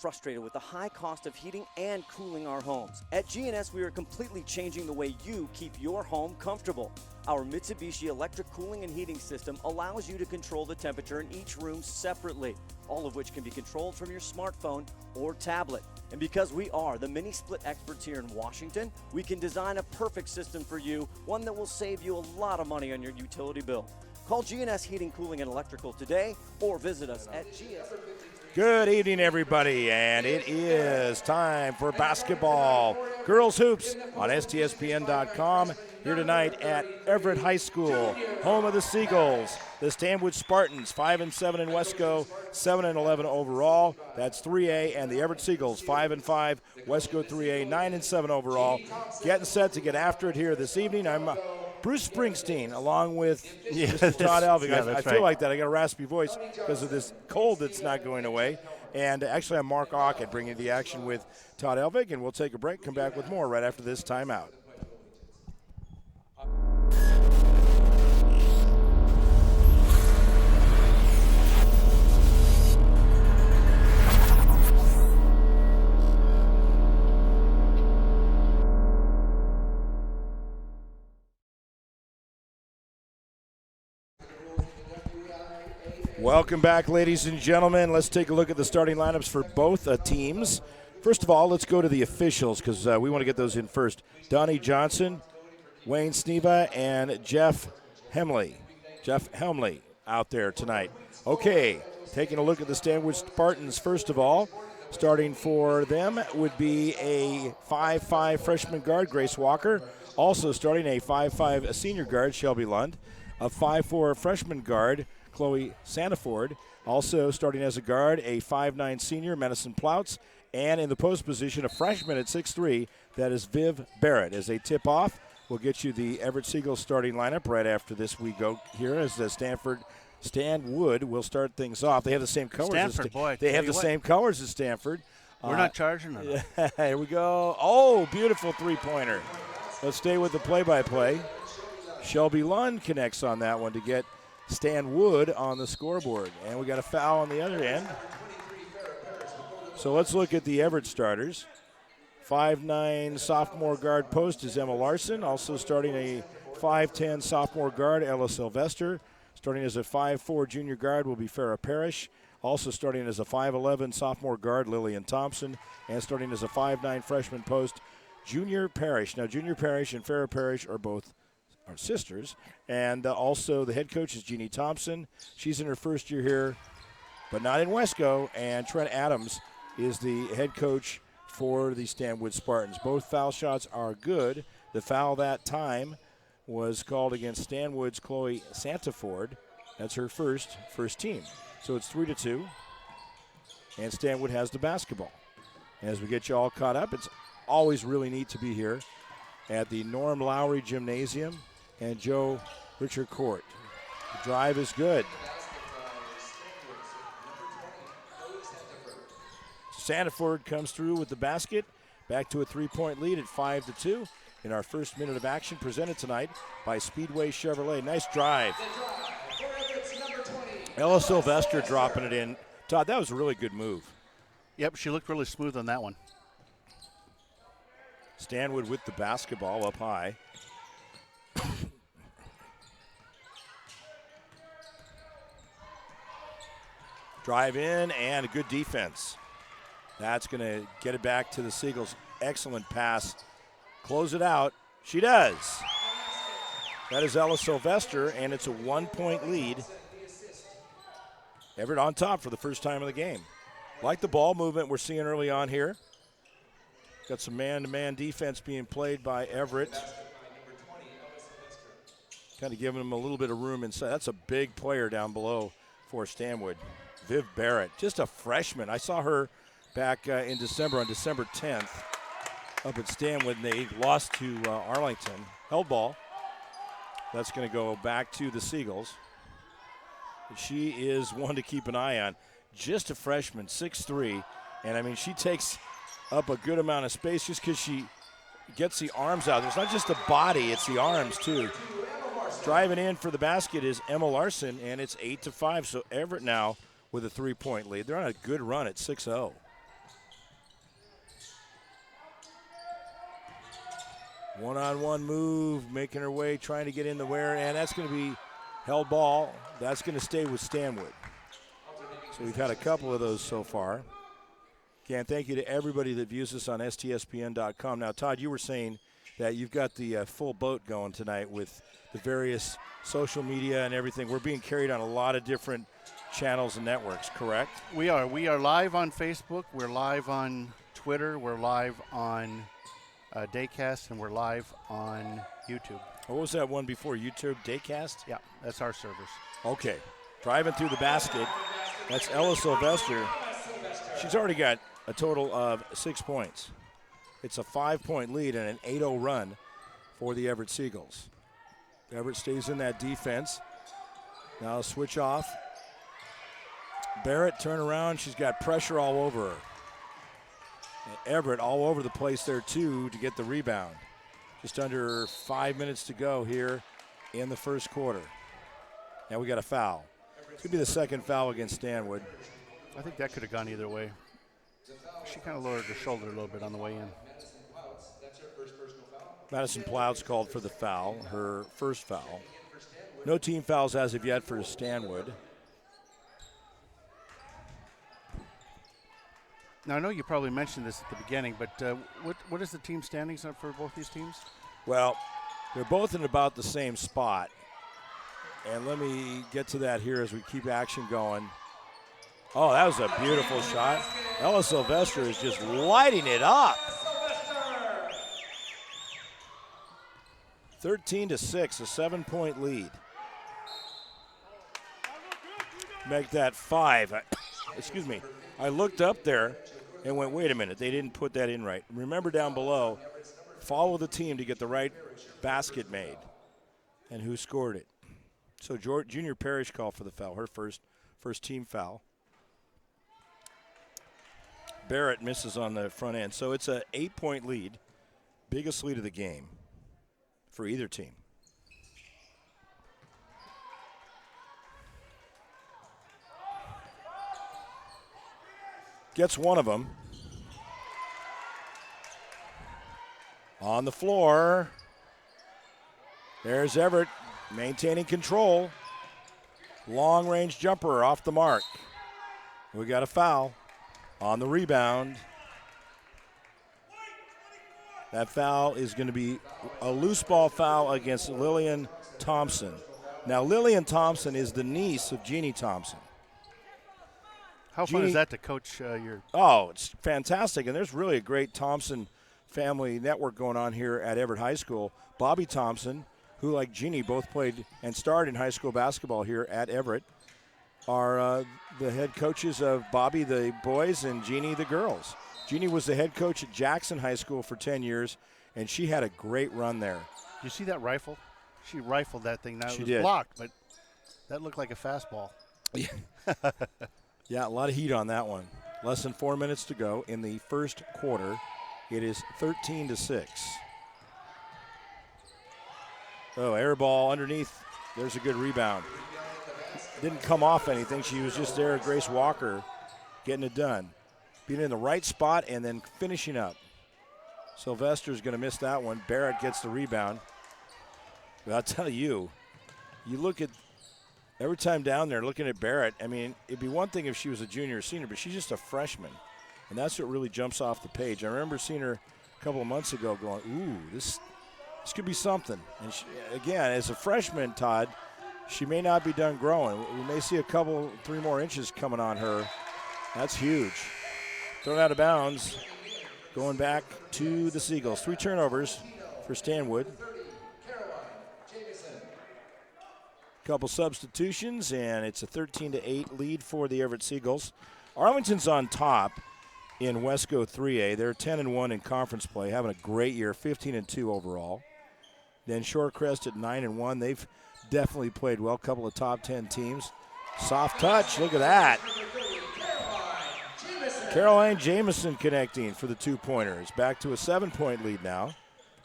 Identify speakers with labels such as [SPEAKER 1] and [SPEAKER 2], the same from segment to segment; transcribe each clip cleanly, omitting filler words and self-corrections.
[SPEAKER 1] frustrated with the high cost of heating and cooling our homes. At GNS, we are completely changing the way you keep your home comfortable. Our Mitsubishi electric cooling and heating system allows you to control the temperature in each room separately, all of which can be controlled from your smartphone or tablet. And because we are the mini split experts here in Washington, we can design a perfect system for you, one that will save you a lot of money on your utility bill. Call GNS Heating, Cooling, and Electrical today or visit us at GS.
[SPEAKER 2] Good evening, everybody, and it is time for basketball. Girls Hoops on STSPN.com. Here tonight at Everett High School, home of the Seagulls. The Stanwood Spartans, 5-7 in Wesco, 7-11 overall. That's 3A, and the Everett Seagulls, 5-5, Wesco 3A, 9-7 overall. Getting set to get after it here this evening. I'm Bruce Springsteen, along with Mr. Todd Elving. I feel like that. I got a raspy voice because of this cold that's not going away. And actually, I'm Mark Ockett bringing the action with Todd Elving, and we'll take a break, come back with more right after this timeout. Welcome back, ladies and gentlemen. Let's take a look at the starting lineups for both teams. First of all, let's go to the officials because we want to get those in first. Donnie Johnson, Wayne Sneva, and Jeff Hemley. Jeff Helmley out there tonight. Okay, taking a look at the Stanwood Spartans first of all. Starting for them would be a 5'5 freshman guard, Grace Walker. Also starting a 5'5 senior guard, Shelby Lund. A 5'4 freshman guard, Chloe Santaford. Also starting as a guard, a 5'9 senior, Madison Plouts. And in the post position, a freshman at 6'3, that is Viv Barrett. As they tip off, we'll get you the Everett Seagulls starting lineup right after this. We go here as the Stanwood will start things off. They have the same colors. They have the same colors as Stanford.
[SPEAKER 3] We're not charging them.
[SPEAKER 2] Here we go. Oh, beautiful three-pointer. Let's stay with the play-by-play. Shelby Lund connects on that one to get Stanwood on the scoreboard. And we got a foul on the other end. So let's look at the Everett starters. 5'9 sophomore guard post is Emma Larson. Also starting a 5'10 sophomore guard, Ella Sylvester. Starting as a 5'4 junior guard will be Farrah Parrish. Also starting as a 5'11 sophomore guard, Lillian Thompson. And starting as a 5'9 freshman post, Junior Parrish. Now, Junior Parrish and Farrah Parrish are both our sisters. And also the head coach is Jeannie Thompson. She's in her first year here, but not in Wesco. And Trent Adams is the head coach for the Stanwood Spartans. Both foul shots are good. The foul that time was called against Stanwood's Chloe Santaford. That's her first team. So it's 3-2. And Stanwood has the basketball. As we get you all caught up, it's always really neat to be here at the Norm Lowry Gymnasium and Joe Richard Court. The drive is good. Santaford comes through with the basket. Back to a three-point lead at 5-2 in our first minute of action, presented tonight by Speedway Chevrolet. Nice drive. Ella Sylvester dropping it in. Todd, that was a really good move.
[SPEAKER 3] Yep, she looked really smooth on that one.
[SPEAKER 2] Stanwood with the basketball up high. Drive in and a good defense. That's going to get it back to the Seagulls. Excellent pass. Close it out. She does. That is Ella Sylvester, and it's a 1-point lead. Everett on top for the first time in the game. Like the ball movement we're seeing early on here. Got some man-to-man defense being played by Everett. Kind of giving them a little bit of room inside. That's a big player down below for Stanwood. Viv Barrett, just a freshman. I saw her back in December, on December 10th, up at Stanwood, and they lost to Arlington. Held ball. That's going to go back to the Seagulls. She is one to keep an eye on. Just a freshman, 6'3", and I mean, she takes up a good amount of space just because she gets the arms out. It's not just the body, it's the arms too. Driving in for the basket is Emma Larson, and it's 8-5. So Everett now with a 3-point lead. They're on a good run at 6-0. One-on-one move, making her way, trying to get in the wear, and that's going to be held ball. That's going to stay with Stanwood. So we've had a couple of those so far. Again, thank you to everybody that views us on STSPN.com. Now, Todd, you were saying that you've got the full boat going tonight with the various social media and everything. We're being carried on a lot of different channels and networks, correct?
[SPEAKER 3] We are. We are live on Facebook. We're live on Twitter. We're live on Daycast, and we're live on YouTube.
[SPEAKER 2] What was that one before? YouTube, Daycast?
[SPEAKER 3] Yeah, that's our service.
[SPEAKER 2] Okay. Driving through the basket. That's Ella Sylvester. She's already got a total of 6 points. It's a 5-point lead and an 8-0 run for the Everett Seagulls. Everett stays in that defense. Now switch off. Barrett turn around. She's got pressure all over her. And Everett all over the place there too to get the rebound. Just under 5 minutes to go here in the first quarter. Now we got a foul. It's going to be the second foul against Stanwood.
[SPEAKER 3] I think that could have gone either way. She kind of lowered her shoulder a little bit on the way in.
[SPEAKER 2] Madison Ploutz called for the foul, her first foul. No team fouls as of yet for Stanwood.
[SPEAKER 3] Now, I know you probably mentioned this at the beginning, but what is the team standings up for both these teams?
[SPEAKER 2] Well, they're both in about the same spot. And let me get to that here as we keep action going. Oh, that was a beautiful shot. Ella Sylvester is just lighting it up. 13-6, a 7-point lead. Make that 5. Excuse me. I looked up there and went, wait a minute, they didn't put that in right. Remember down below, follow the team to get the right basket made and who scored it. So Junior Parrish called for the foul, her first team foul. Barrett misses on the front end. So it's an 8-point lead, biggest lead of the game for either team. Gets one of them. On the floor. There's Everett maintaining control. Long range jumper off the mark. We got a foul on the rebound. That foul is going to be a loose ball foul against Lillian Thompson. Now, Lillian Thompson is the niece of Jeannie Thompson.
[SPEAKER 3] How fun is that to coach your...
[SPEAKER 2] Oh, it's fantastic. And there's really a great Thompson family network going on here at Everett High School. Bobby Thompson, who like Jeannie both played and starred in high school basketball here at Everett, are the head coaches of Bobby the boys and Jeannie the girls. Jeannie was the head coach at Jackson High School for 10 years, and she had a great run there.
[SPEAKER 3] You see that rifle? She rifled that thing. Now
[SPEAKER 2] She
[SPEAKER 3] it was
[SPEAKER 2] did.
[SPEAKER 3] blocked, but that looked like a fastball.
[SPEAKER 2] Yeah, a lot of heat on that one. Less than 4 minutes to go in the first quarter. It is 13-6. Oh, air ball underneath. There's a good rebound. Didn't come off anything. She was just there, Grace Walker, getting it done. Being in the right spot and then finishing up. Sylvester's going to miss that one. Barrett gets the rebound. But I'll tell you, you look at every time down there looking at Barrett, I mean, it'd be one thing if she was a junior or senior, but she's just a freshman. And that's what really jumps off the page. I remember seeing her a couple of months ago going, ooh, this could be something. And she, again, as a freshman, Todd, she may not be done growing. We may see a couple, 3 more inches coming on her. That's huge. Thrown out of bounds. Going back to the Seagulls. 3 turnovers for Stanwood. Couple substitutions, and it's a 13-8 lead for the Everett Seagulls. Arlington's on top in Wesco 3A. They're 10-1 in conference play, having a great year, 15-2 overall. Then Shorecrest at 9-1. They've definitely played well. Couple of top 10 teams. Soft touch. Look at that. Caroline Jamison connecting for the 2-pointer. It's back to a 7-point lead now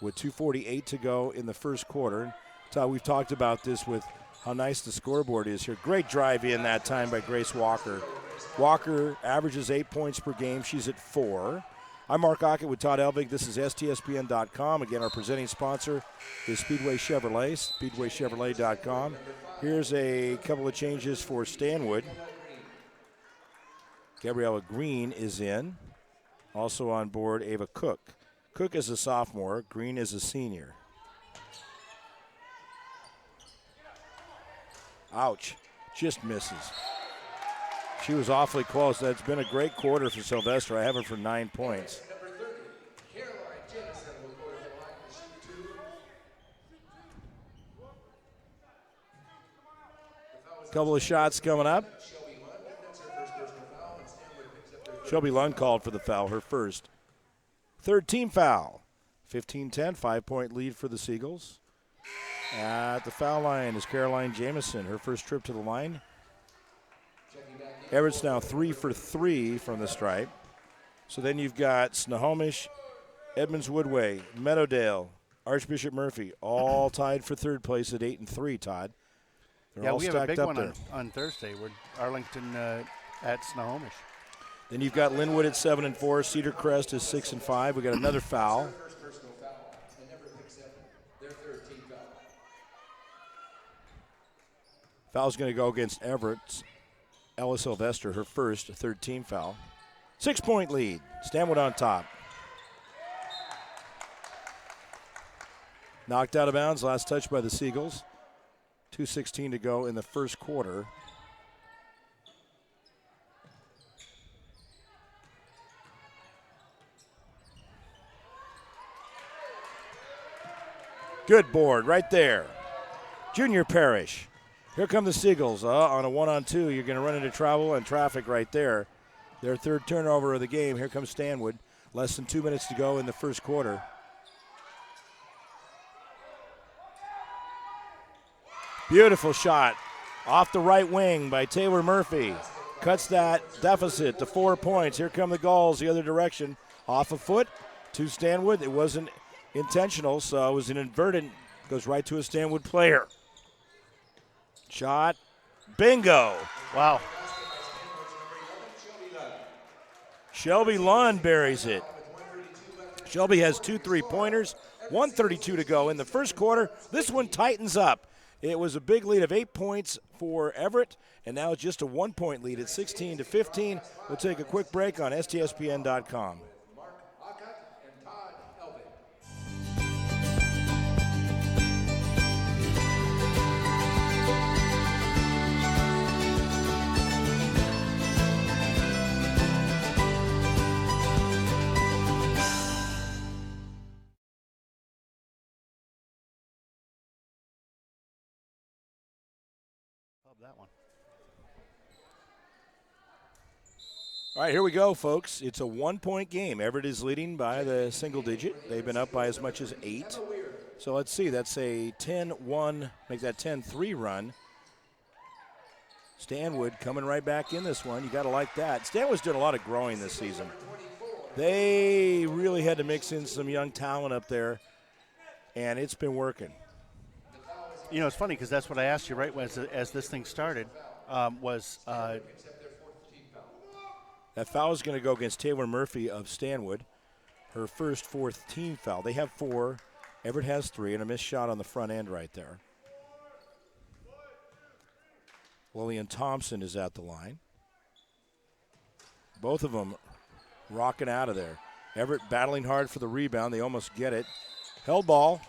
[SPEAKER 2] with 2:48 to go in the first quarter. Todd, we've talked about this with how nice the scoreboard is here. Great drive in that time by Grace Walker. Walker averages 8 points per game. She's at 4. I'm Mark Ockett with Todd Elvig. This is STSPN.com. Again, our presenting sponsor is Speedway Chevrolet, SpeedwayChevrolet.com. Here's a couple of changes for Stanwood. Gabriella Green is in. Also on board, Ava Cook. Cook is a sophomore. Green is a senior. Ouch. Just misses. She was awfully close. That's been a great quarter for Sylvester. I have her for 9 points. Couple of shots coming up. Shelby Lund called for the foul, her first. Third team foul. 15-10, 5-point lead for the Seagulls. At the foul line is Caroline Jamison, her first trip to the line. Everett's now 3 for 3 from the stripe. So then you've got Snohomish, Edmonds Woodway, Meadowdale, Archbishop Murphy, all tied for third place at 8 and 3, Todd. They're all
[SPEAKER 3] we have a
[SPEAKER 2] stacked
[SPEAKER 3] big
[SPEAKER 2] up
[SPEAKER 3] one
[SPEAKER 2] there.
[SPEAKER 3] on Thursday. We're Arlington at Snohomish.
[SPEAKER 2] Then you've got Linwood at 7 and 4, Cedar Crest is 6 and 5. We got another foul. Foul's going to go against Everett's Ella Sylvester, her first, third team foul. 6-point lead. Stanwood on top. Knocked out of bounds, last touch by the Seagulls. 2:16 to go in the first quarter. Good board right there. Junior Parrish. Here come the Seagulls. On a 1-on-2, you're going to run into trouble and traffic right there. Their third turnover of the game. Here comes Stanwood. Less than 2 minutes to go in the first quarter. Beautiful shot off the right wing by Taylor Murphy. Cuts that deficit to 4 points. Here come the Gulls the other direction. Off a foot to Stanwood. It wasn't intentional, so it was an inverted. Goes right to a Stanwood player. Shot. Bingo.
[SPEAKER 3] Wow.
[SPEAKER 2] Shelby Lund buries it. Shelby has 2 3-pointers. 1:32 to go in the first quarter. This one tightens up. It was a big lead of 8 points for Everett, and now it's just a 1-point lead at 16-15. We'll take a quick break on STSPN.com.
[SPEAKER 3] That one.
[SPEAKER 2] All right, here we go, folks. It's a 1-point game. Everett is leading by the single digit. They've been up by as much as 8. So let's see. That's a 10-1, make that 10-3 run. Stanwood coming right back in this one. You got to like that. Stanwood's done a lot of growing this season. They really had to mix in some young talent up there, and it's been working.
[SPEAKER 3] You know, it's funny because that's what I asked you right as this thing started.
[SPEAKER 2] That foul is going to go against Taylor Murphy of Stanwood, her first fourth team foul. They have 4. Everett has 3, and a missed shot on the front end right there. Lillian Thompson is at the line. Both of them rocking out of there. Everett battling hard for the rebound. They almost get it. Held ball.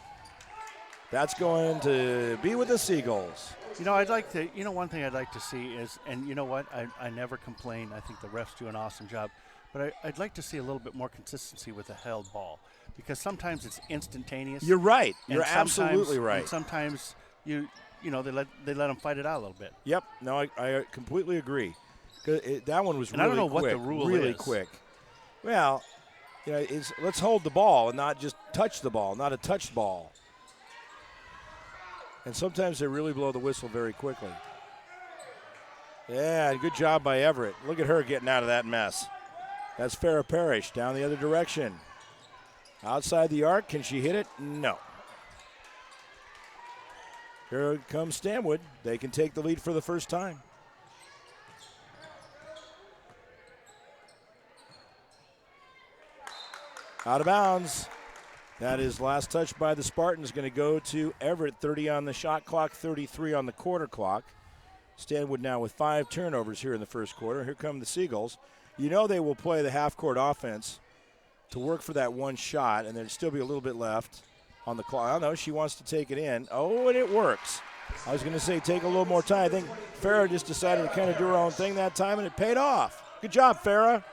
[SPEAKER 2] That's going to be with the Seagulls.
[SPEAKER 3] You know, one thing I'd like to see is, and you know what, I never complain. I think the refs do an awesome job. But I'd like to see a little bit more consistency with the held ball because sometimes it's instantaneous.
[SPEAKER 2] You're right. You're absolutely right.
[SPEAKER 3] And sometimes, they let them fight it out a little bit.
[SPEAKER 2] Yep. No, I completely agree. That one was
[SPEAKER 3] and
[SPEAKER 2] really
[SPEAKER 3] I don't know
[SPEAKER 2] quick.
[SPEAKER 3] What the rule
[SPEAKER 2] really
[SPEAKER 3] is.
[SPEAKER 2] Quick. Well, let's hold the ball and not just touch the ball, not a touched ball. And sometimes they really blow the whistle very quickly. Yeah, good job by Everett. Look at her getting out of that mess. That's Farrah Parrish down the other direction. Outside the arc, can she hit it? No. Here comes Stanwood. They can take the lead for the first time. Out of bounds. That is last touch by the Spartans. Going to go to Everett. 30 on the shot clock, 33 on the quarter clock. Stanwood now with 5 turnovers here in the first quarter. Here come the Seagulls. You know they will play the half-court offense to work for that one shot, and there'd still be a little bit left on the clock. I don't know. She wants to take it in. Oh, and it works. I was going to say take a little more time. I think Farah just decided to kind of do her own thing that time, and it paid off. Good job, Farah.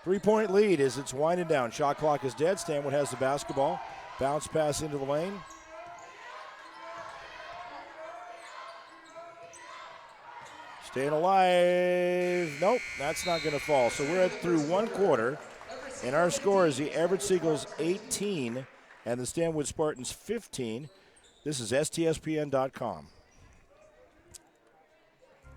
[SPEAKER 2] 3-point lead as it's winding down. Shot clock is dead. Stanwood has the basketball. Bounce pass into the lane. Staying alive. Nope, that's not going to fall. So we're through one quarter, and our score is the Everett Seagulls 18 and the Stanwood Spartans 15. This is STSPN.com.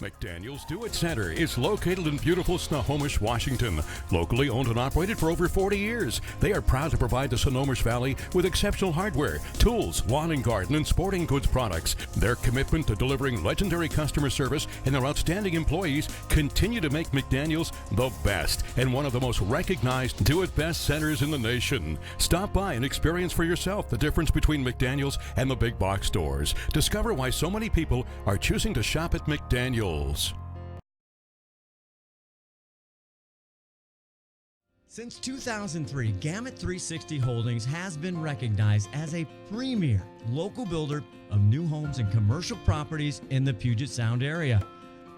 [SPEAKER 4] McDaniel's Do It Center is located in beautiful Snohomish, Washington. Locally owned and operated for over 40 years. They are proud to provide the Snohomish Valley with exceptional hardware, tools, lawn and garden, and sporting goods products. Their commitment to delivering legendary customer service and their outstanding employees continue to make McDaniel's the best and one of the most recognized Do It Best centers in the nation. Stop by and experience for yourself the difference between McDaniel's and the big box stores. Discover why so many people are choosing to shop at McDaniel's.
[SPEAKER 5] Since 2003, Gamut 360 Holdings has been recognized as a premier local builder of new homes and commercial properties in the Puget Sound area.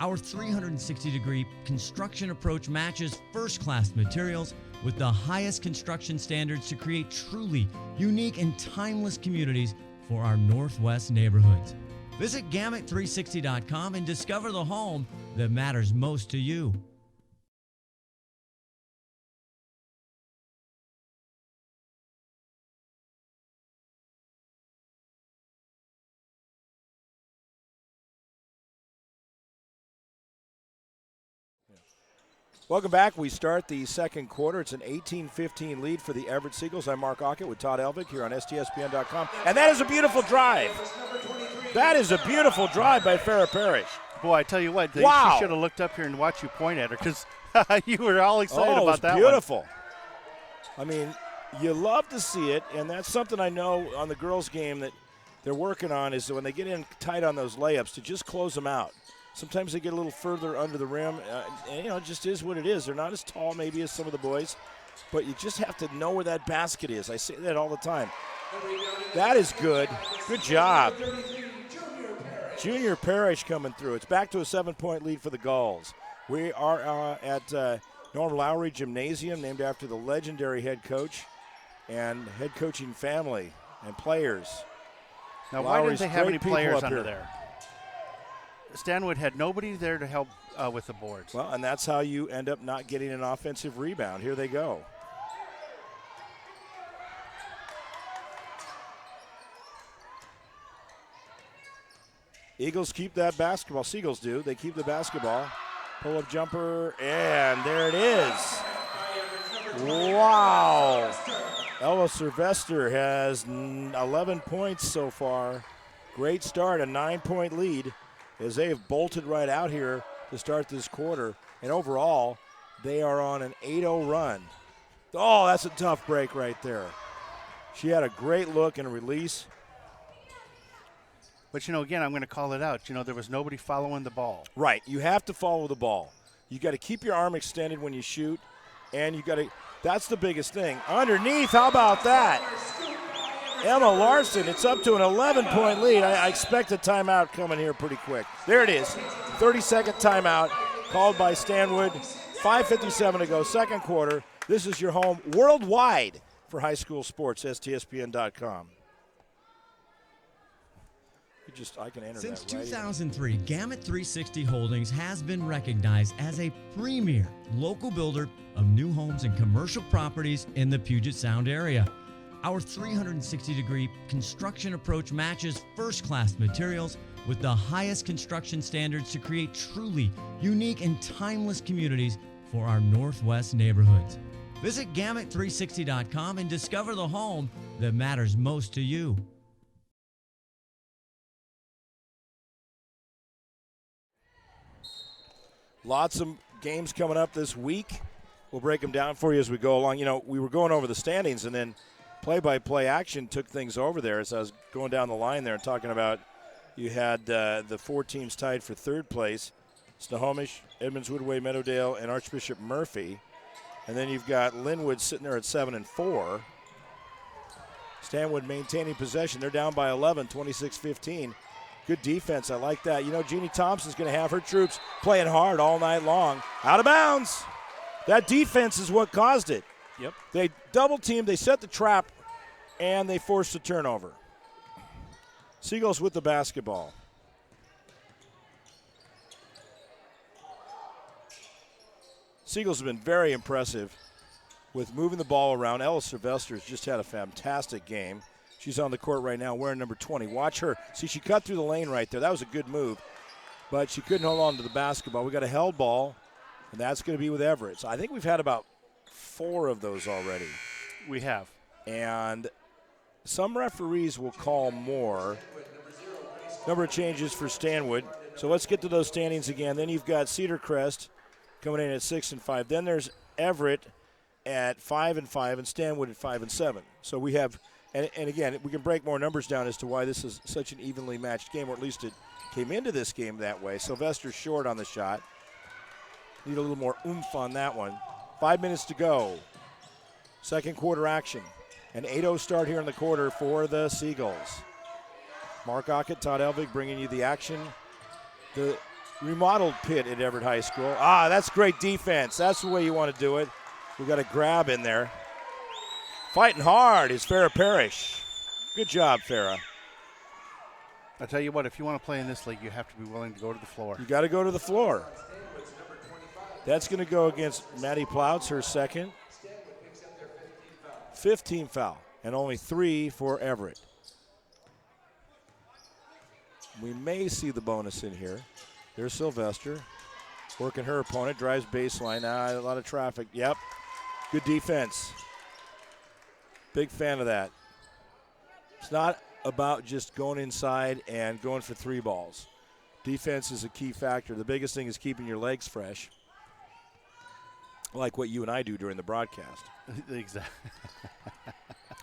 [SPEAKER 5] Our 360-degree construction approach matches first-class materials with the highest construction standards to create truly unique and timeless communities for our Northwest neighborhoods. Visit Gamut360.com and discover the home that matters most to you.
[SPEAKER 2] Welcome back. We start the second quarter. It's an 18-15 lead for the Everett Seagulls. I'm Mark Ockett with Todd Elvik here on STSPN.com. And that is a beautiful drive. That is a beautiful drive by Farah Parrish.
[SPEAKER 3] Boy, I tell you what,
[SPEAKER 2] wow.
[SPEAKER 3] She should have looked up here and watched you point at her because you were all excited about that
[SPEAKER 2] beautiful.
[SPEAKER 3] one.
[SPEAKER 2] I mean, you love to see it, and that's something I know on the girls' game that they're working on is that when they get in tight on those layups to just close them out. Sometimes they get a little further under the rim, and, it just is what it is. They're not as tall maybe as some of the boys, but you just have to know where that basket is. I say that all the time. That is good. Good job. Junior Parrish coming through. It's back to a 7-point lead for the Gulls. We are at Norm Lowry Gymnasium, named after the legendary head coach and head coaching family and players.
[SPEAKER 3] Now, why didn't they have any players under
[SPEAKER 2] here.
[SPEAKER 3] there? Stanwood had nobody there to help with the boards.
[SPEAKER 2] Well, and that's how you end up not getting an offensive rebound. Here they go. Eagles keep that basketball. Seagulls do. They keep the basketball. Pull-up jumper, and there it is. Wow. Ella Sylvester has 11 points so far. Great start, a 9-point lead as they have bolted right out here to start this quarter. And overall, they are on an 8-0 run. Oh, that's a tough break right there. She had a great look and release.
[SPEAKER 3] But, again, I'm going to call it out. There was nobody following the ball.
[SPEAKER 2] Right. You have to follow the ball. You got to keep your arm extended when you shoot, and you got to – that's the biggest thing. Underneath, how about that? Emma Larson, it's up to an 11-point lead. I expect a timeout coming here pretty quick. There it is. 30-second timeout called by Stanwood. 5:57 to go, second quarter. This is your home worldwide for high school sports, STSPN.com. I can enter
[SPEAKER 5] Since
[SPEAKER 2] that right
[SPEAKER 5] 2003, Gamut 360 Holdings has been recognized as a premier local builder of new homes and commercial properties in the Puget Sound area. Our 360-degree construction approach matches first-class materials with the highest construction standards to create truly unique and timeless communities for our Northwest neighborhoods. Visit Gamut360.com and discover the home that matters most to you.
[SPEAKER 2] Lots of games coming up this week. We'll break them down for you as we go along. You know, we were going over the standings, and then play-by-play action took things over there as I was going down the line there and talking about you had the 4 teams tied for 3rd place, Snohomish, Edmonds, Woodway, Meadowdale, and Archbishop Murphy. And then you've got Linwood sitting there at 7-4. Stanwood maintaining possession. They're down by 11, 26-15. Good defense. I like that. You know, Jeannie Thompson's going to have her troops playing hard all night long. Out of bounds. That defense is what caused it.
[SPEAKER 3] Yep.
[SPEAKER 2] They double-teamed, they set the trap, and they forced a turnover. Seagulls with the basketball. Seagulls have been very impressive with moving the ball around. Ella Sylvester's just had a fantastic game. She's on the court right now wearing number 20. Watch her. See, she cut through the lane right there. That was a good move, but she couldn't hold on to the basketball. We got a held ball, and that's going to be with Everett. So I think we've had about 4 of those already.
[SPEAKER 3] We have.
[SPEAKER 2] And some referees will call more. Number of changes for Stanwood. So let's get to those standings again. Then you've got Cedar Crest coming in at 6-5. Then there's Everett at 5-5 and Stanwood at 5-7. So we have, and again, we can break more numbers down as to why this is such an evenly matched game, or at least it came into this game that way. Sylvester's short on the shot. Need a little more oomph on that one. 5 minutes to go. Second quarter action. An 8-0 start here in the quarter for the Seagulls. Mark Ockett, Todd Elvig bringing you the action. The remodeled pit at Everett High School. That's great defense. That's the way you want to do it. We got a grab in there. Fighting hard is Farrah Parrish. Good job, Farrah.
[SPEAKER 3] I'll tell you what, if you want to play in this league, you have to be willing to go to the floor.
[SPEAKER 2] You got to go to the floor. That's going to go against Maddie Ploutz, her second. 15 foul, and only 3 for Everett. We may see the bonus in here. There's Sylvester working her opponent, drives baseline. A lot of traffic. Yep. Good defense. Big fan of that. It's not about just going inside and going for 3 balls. Defense is a key factor. The biggest thing is keeping your legs fresh, like what you and I do during the broadcast.
[SPEAKER 3] Exactly.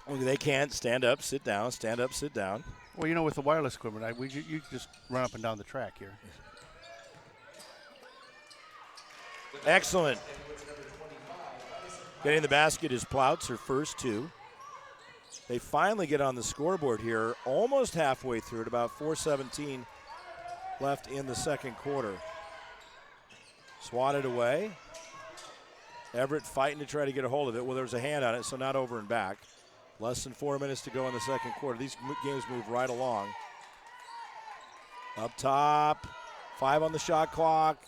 [SPEAKER 2] They can't stand up, sit down, stand up, sit down.
[SPEAKER 3] Well, you know, with the wireless equipment, you just run up and down the track here.
[SPEAKER 2] Excellent. Getting the basket is Ploutz, her first 2. They finally get on the scoreboard here, almost halfway through it, about 4:17 left in the second quarter. Swatted away. Everett fighting to try to get a hold of it. Well, there was a hand on it, so not over and back. Less than 4 minutes to go in the second quarter. These games move right along. Up top, 5 on the shot clock.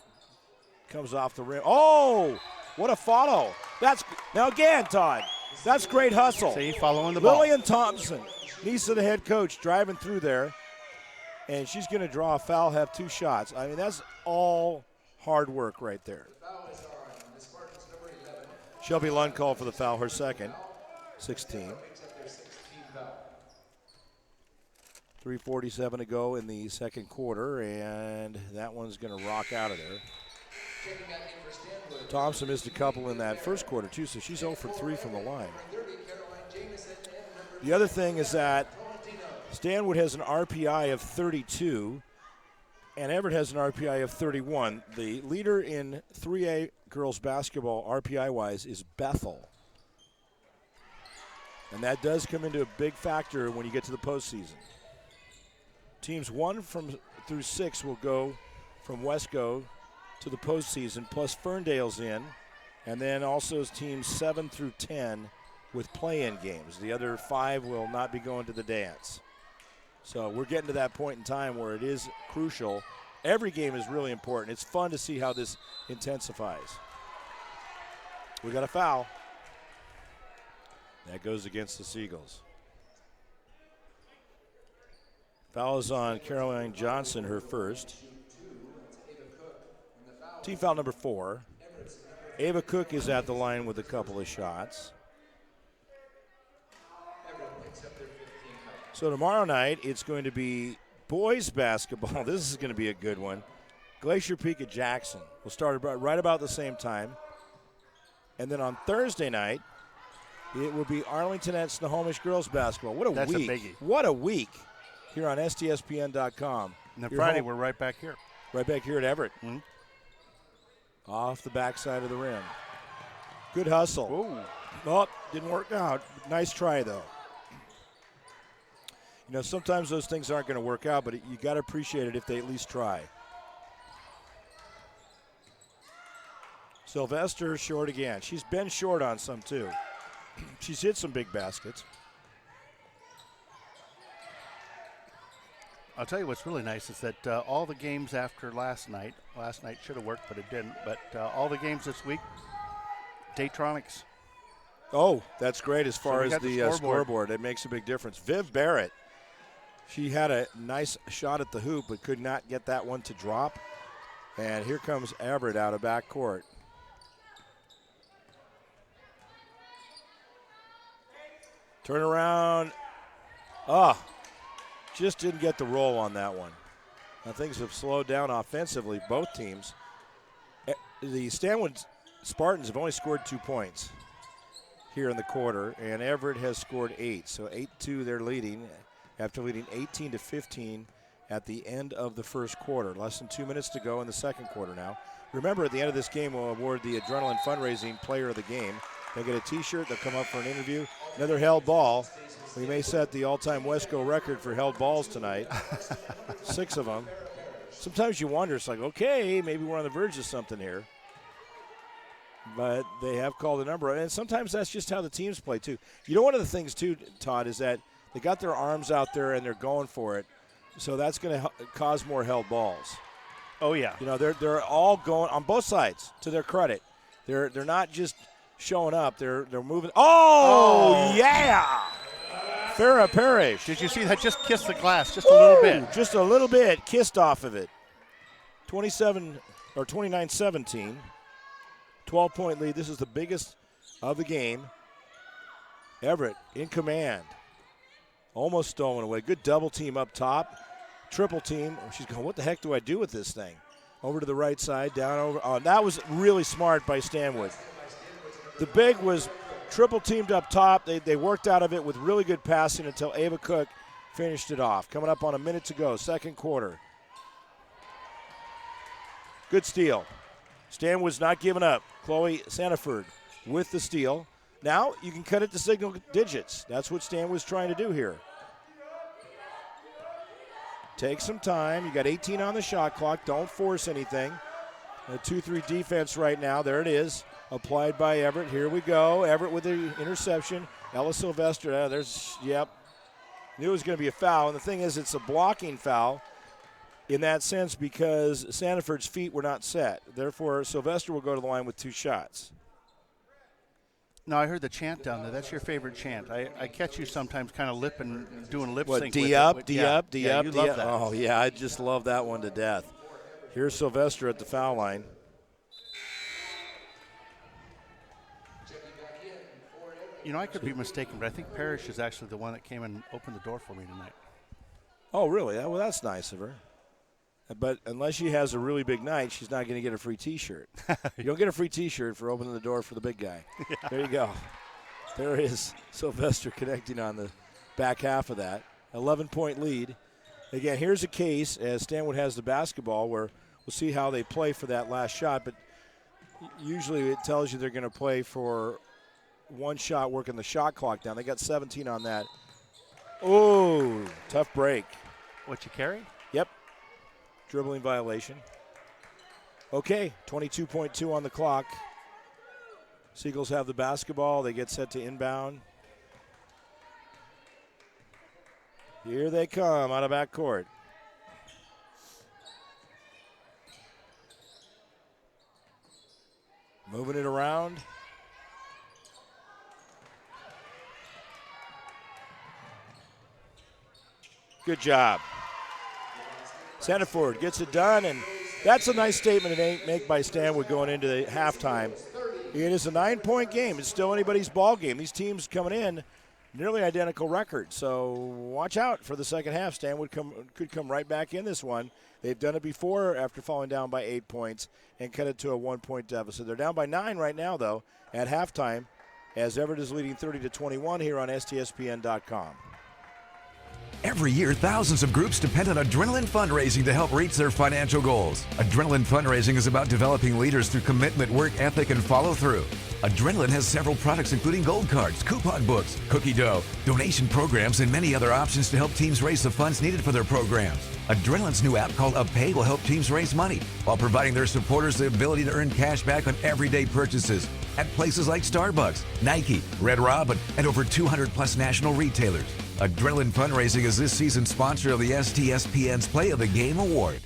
[SPEAKER 2] Comes off the rim. Oh, what a follow. Now again, Todd, that's great hustle.
[SPEAKER 3] See, following the ball.
[SPEAKER 2] Lillian Thompson, niece of the head coach, driving through there. And she's going to draw a foul, have 2 shots. I mean, that's all hard work right there. Shelby Lund called for the foul, her second, 16. 3:47 to go in the second quarter, and that one's going to rock out of there. Thompson missed a couple in that first quarter, too, so she's 0 for 3 from the line. The other thing is that Stanwood has an RPI of 32, and Everett has an RPI of 31. The leader in 3A girls basketball, RPI-wise, is Bethel. And that does come into a big factor when you get to the postseason. Teams 1 through 6 will go from Wesco to the postseason, plus Ferndale's in, and then also teams 7 through 10 with play-in games. The other 5 will not be going to the dance. So we're getting to that point in time where it is crucial. Every game is really important. It's fun to see how this intensifies. We got a foul. That goes against the Seagulls. Foul is on Caroline Johnson, her first. Team foul number 4. Ava Cook is at the line with a couple of shots. So tomorrow night, it's going to be boys basketball. This is going to be a good one. Glacier Peak at Jackson. We'll start right about the same time. And then on Thursday night, it will be Arlington at Snohomish girls basketball. What a
[SPEAKER 3] That's
[SPEAKER 2] week.
[SPEAKER 3] a biggie.
[SPEAKER 2] What a week here on STSPN.com.
[SPEAKER 3] And then Friday, we're right back here.
[SPEAKER 2] Right back here at Everett.
[SPEAKER 3] Mm-hmm.
[SPEAKER 2] Off the backside of the rim. Good hustle.
[SPEAKER 3] Whoa.
[SPEAKER 2] Oh, didn't work out. Nice try, though. You know, sometimes those things aren't going to work out, but you got to appreciate it if they at least try. Sylvester short again. She's been short on some, too. She's hit some big baskets.
[SPEAKER 3] I'll tell you what's really nice is that all the games after last night should have worked, but it didn't, but all the games this week, Daytronics.
[SPEAKER 2] Oh, that's great as far
[SPEAKER 3] So
[SPEAKER 2] as the scoreboard. It makes a big difference. Viv Barrett, she had a nice shot at the hoop but could not get that one to drop. And here comes Everett out of backcourt. Turn around. Just didn't get the roll on that one. Now things have slowed down offensively, both teams. The Stanwood Spartans have only scored 2 points here in the quarter, and Everett has scored 8. So 8-2 they're leading after leading 18-15 at the end of the first quarter. Less than 2 minutes to go in the second quarter now. Remember, at the end of this game, we'll award the Adrenaline Fundraising Player of the Game. They'll get a T-shirt. They'll come up for an interview. Another held ball. We may set the all-time Wesco record for held balls tonight. 6 of them. Sometimes you wonder, it's like, okay, maybe we're on the verge of something here. But they have called a number. And sometimes that's just how the teams play, too. You know, one of the things, too, Todd, is that they got their arms out there and they're going for it. So that's going to cause more held balls.
[SPEAKER 3] Oh, yeah.
[SPEAKER 2] You know, they're all going on both sides, to their credit. They're not just showing up. They're moving. Oh, yeah! Farrah Parrish.
[SPEAKER 3] Did you see that? Just kissed the glass just a little bit.
[SPEAKER 2] Just a little bit. Kissed off of it. 29-17. 12-point lead. This is the biggest of the game. Everett in command. Almost stolen away. Good double team up top. Triple team. She's going, what the heck do I do with this thing? Over to the right side, down over. Oh, that was really smart by Stanwood. The big was triple teamed up top. They worked out of it with really good passing until Ava Cook finished it off. Coming up on a minute to go, second quarter. Good steal. Stanwood's not giving up. Chloe Sanford with the steal. Now you can cut it to single digits. That's what Stanwood's trying to do here. Take some time. You got 18 on the shot clock. Don't force anything. A 2-3 defense right now. There it is. Applied by Everett. Here we go. Everett with the interception. Ella Sylvester. Yep. Knew it was going to be a foul. And the thing is, it's a blocking foul in that sense because Sanford's feet were not set. Therefore, Sylvester will go to the line with 2 shots.
[SPEAKER 3] No, I heard the chant down there. That's your favorite chant. I catch you sometimes kind of doing lip sync.
[SPEAKER 2] D
[SPEAKER 3] with
[SPEAKER 2] up,
[SPEAKER 3] it.
[SPEAKER 2] D
[SPEAKER 3] Yeah.
[SPEAKER 2] up, D
[SPEAKER 3] Yeah,
[SPEAKER 2] up,
[SPEAKER 3] you
[SPEAKER 2] D
[SPEAKER 3] love
[SPEAKER 2] up.
[SPEAKER 3] that.
[SPEAKER 2] Oh, yeah, I just love that one to death. Here's Sylvester at the foul line.
[SPEAKER 3] You know, I could be mistaken, but I think Parrish is actually the one that came and opened the door for me tonight.
[SPEAKER 2] Oh, really? Well, that's nice of her. But unless she has a really big night, she's not going to get a free T-shirt. You don't get a free T-shirt for opening the door for the big guy. Yeah. There you go. There is Sylvester connecting on the back half of that. 11-point lead. Again, here's a case, as Stanwood has the basketball, where we'll see how they play for that last shot. But usually it tells you they're going to play for one shot, working the shot clock down. They got 17 on that. Oh, tough break.
[SPEAKER 3] What, you carry?
[SPEAKER 2] Yep. Dribbling violation. Okay, 22.2 on the clock. Seagulls have the basketball. They get set to inbound. Here they come out of backcourt. Moving it around. Good job. Sanford gets it done, and that's a nice statement to make by Stanwood going into the halftime. It is a 9-point game. It's still anybody's ball game. These teams coming in, nearly identical record. So watch out for the second half. Stanwood could come right back in this one. They've done it before after falling down by 8 points and cut it to a 1-point deficit. They're down by 9 right now, though, at halftime, as Everett is leading 30-21 here on STSPN.com.
[SPEAKER 6] Every year, thousands of groups depend on Adrenaline Fundraising to help reach their financial goals. Adrenaline Fundraising is about developing leaders through commitment, work ethic, and follow-through. Adrenaline has several products including gold cards, coupon books, cookie dough, donation programs, and many other options to help teams raise the funds needed for their programs. Adrenaline's new app called UpPay will help teams raise money while providing their supporters the ability to earn cash back on everyday purchases at places like Starbucks, Nike, Red Robin, and over 200-plus national retailers. Adrenaline Fundraising is this season's sponsor of the STSPN's Play of the Game Award.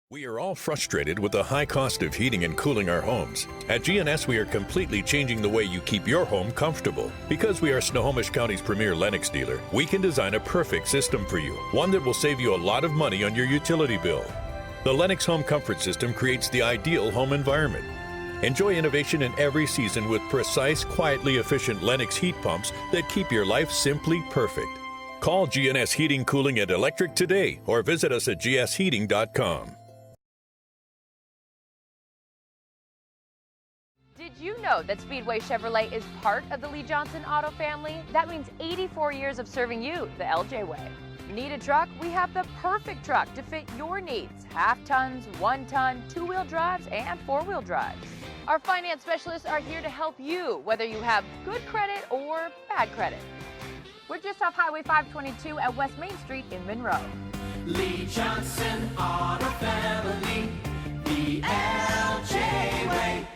[SPEAKER 7] We are all frustrated with the high cost of heating and cooling our homes. At GNS, we are completely changing the way you keep your home comfortable. Because we are Snohomish County's premier Lennox dealer, we can design a perfect system for you, one that will save you a lot of money on your utility bill. The Lennox Home Comfort System creates the ideal home environment. Enjoy innovation in every season with precise, quietly efficient Lennox heat pumps that keep your life simply perfect. Call GNS Heating, Cooling, and Electric today or visit us at gsheating.com.
[SPEAKER 8] Did you know that Speedway Chevrolet is part of the Lee Johnson Auto family? That means 84 years of serving you the LJ way. Need a truck? We have the perfect truck to fit your needs. Half tons, 1 ton, 2-wheel drives, and 4-wheel drives. Our finance specialists are here to help you, whether you have good credit or bad credit. We're just off Highway 522 at West Main Street in Monroe.
[SPEAKER 9] Lee Johnson Auto Family, the LJ way.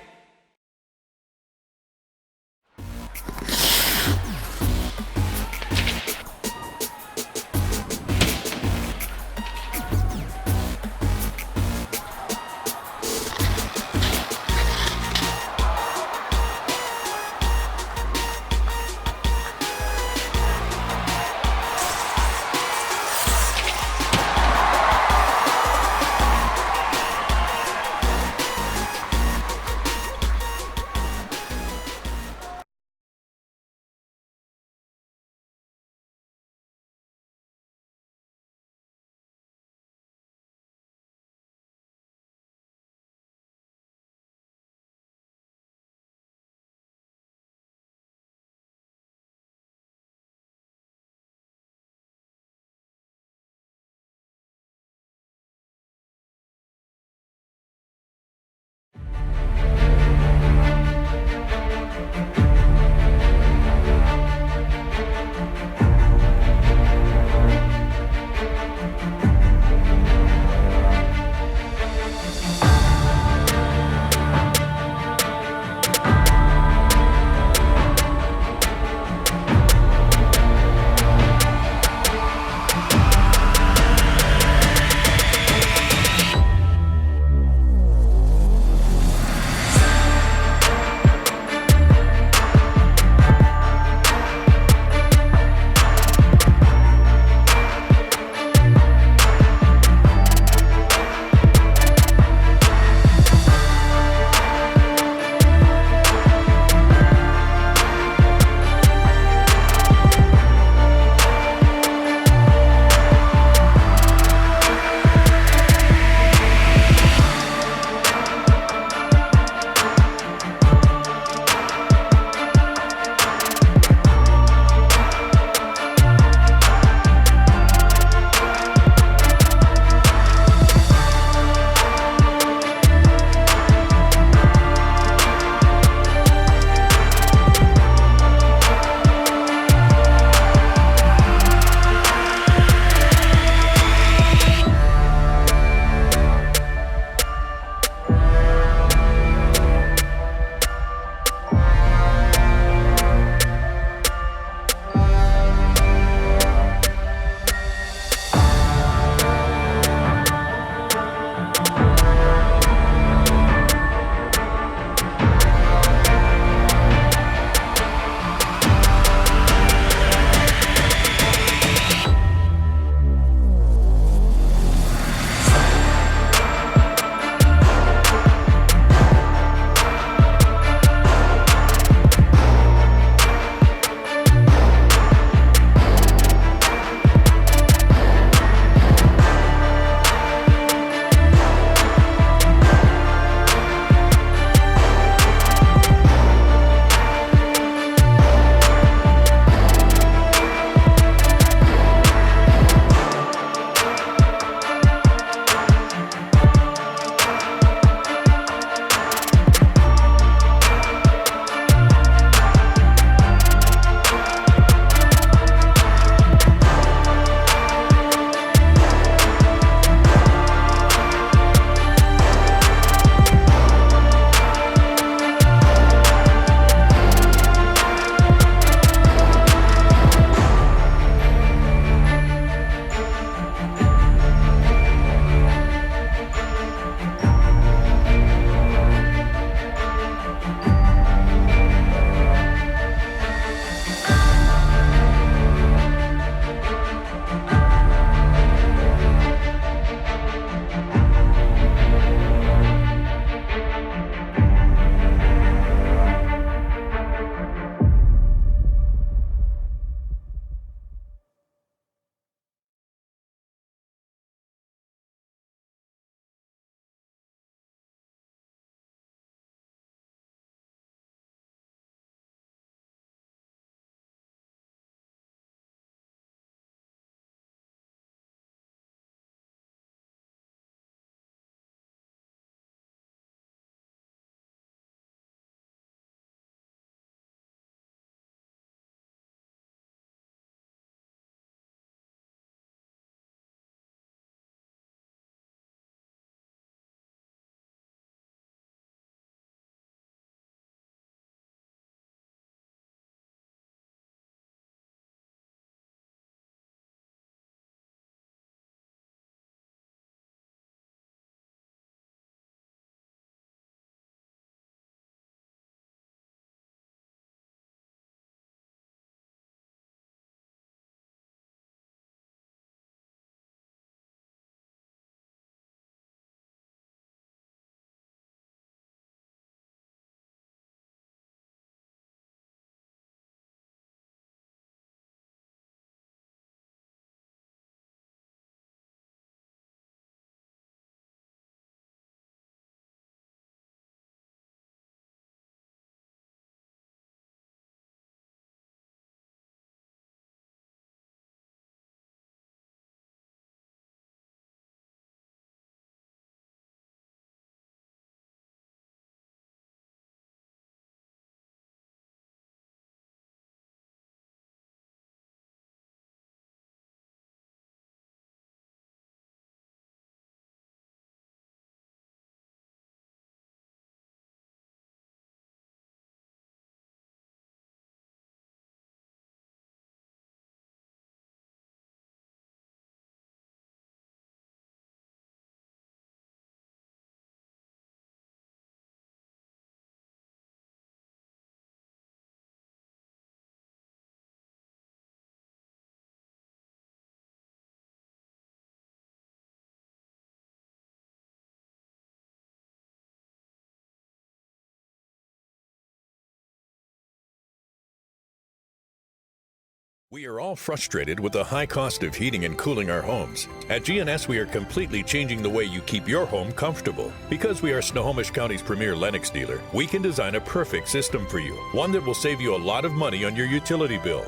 [SPEAKER 7] We are all frustrated with the high cost of heating and cooling our homes. At GNS, we are completely changing the way you keep your home comfortable. Because we are Snohomish County's premier Lennox dealer, we can design a perfect system for you, one that will save you a lot of money on your utility bill.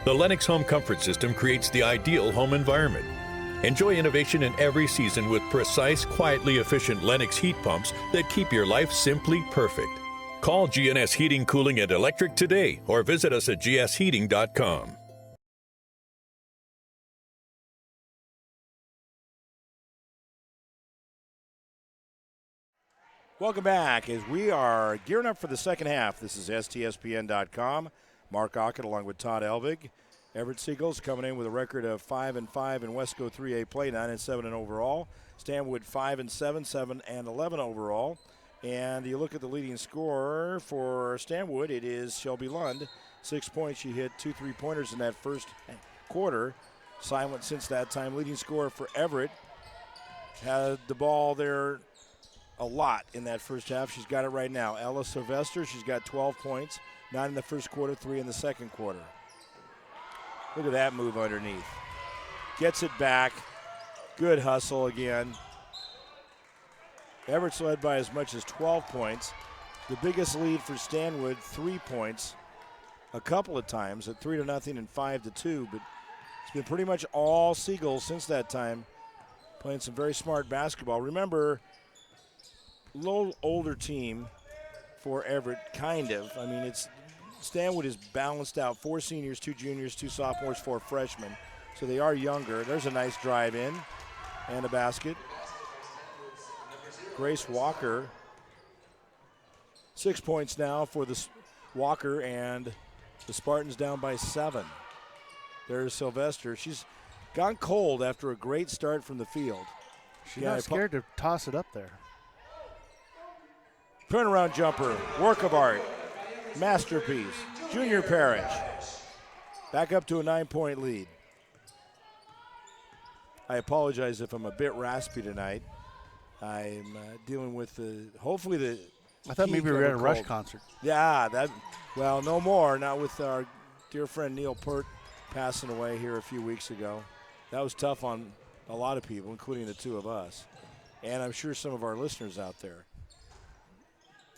[SPEAKER 7] The Lennox Home Comfort System creates the ideal home environment. Enjoy innovation in every season with precise, quietly efficient Lennox heat pumps that keep your life simply perfect. Call GNS Heating, Cooling, and Electric today or visit us at gsheating.com.
[SPEAKER 2] Welcome back as we are gearing up for the second half. This is STSPN.com. Mark Ockett along with Todd Elvig. Everett Seagulls coming in with a record of 5-5 in Wesco 3A play, 9-7 in overall. Stanwood 5-7, 7-11 overall. And you look at the leading scorer for Stanwood, it is Shelby Lund. 6 points. She hit 2 3-pointers in that first quarter. Silent since that time. Leading scorer for Everett had the ball there a lot in that first half. She's got it right now. Ella Sylvester, she's got 12 points. 9 in the first quarter, 3 in the second quarter. Look at that move underneath. Gets it back. Good hustle again. Everett's led by as much as 12 points. The biggest lead for Stanwood, 3 points. A couple of times at 3-0 and 5-2, but it's been pretty much all Seagulls since that time, playing some very smart basketball. Remember, little older team for Everett, kind of. I mean, Stanwood is balanced out. 4 seniors, 2 juniors, 2 sophomores, 4 freshmen. So they are younger. There's a nice drive in and a basket. Grace Walker, 6 points now for the Walker, and the Spartans down by 7. There's Sylvester. She's gone cold after a great start from the field.
[SPEAKER 3] She's not scared to toss it up there.
[SPEAKER 2] Turnaround jumper, work of art, masterpiece. Junior Parrish back up to a 9-point lead. I apologize if I'm a bit raspy tonight. I'm dealing with hopefully the.
[SPEAKER 3] I thought maybe we were at a Rush concert.
[SPEAKER 2] Yeah, well, no more. Not with our dear friend Neil Pert passing away here a few weeks ago. That was tough on a lot of people, including the two of us, and I'm sure some of our listeners out there.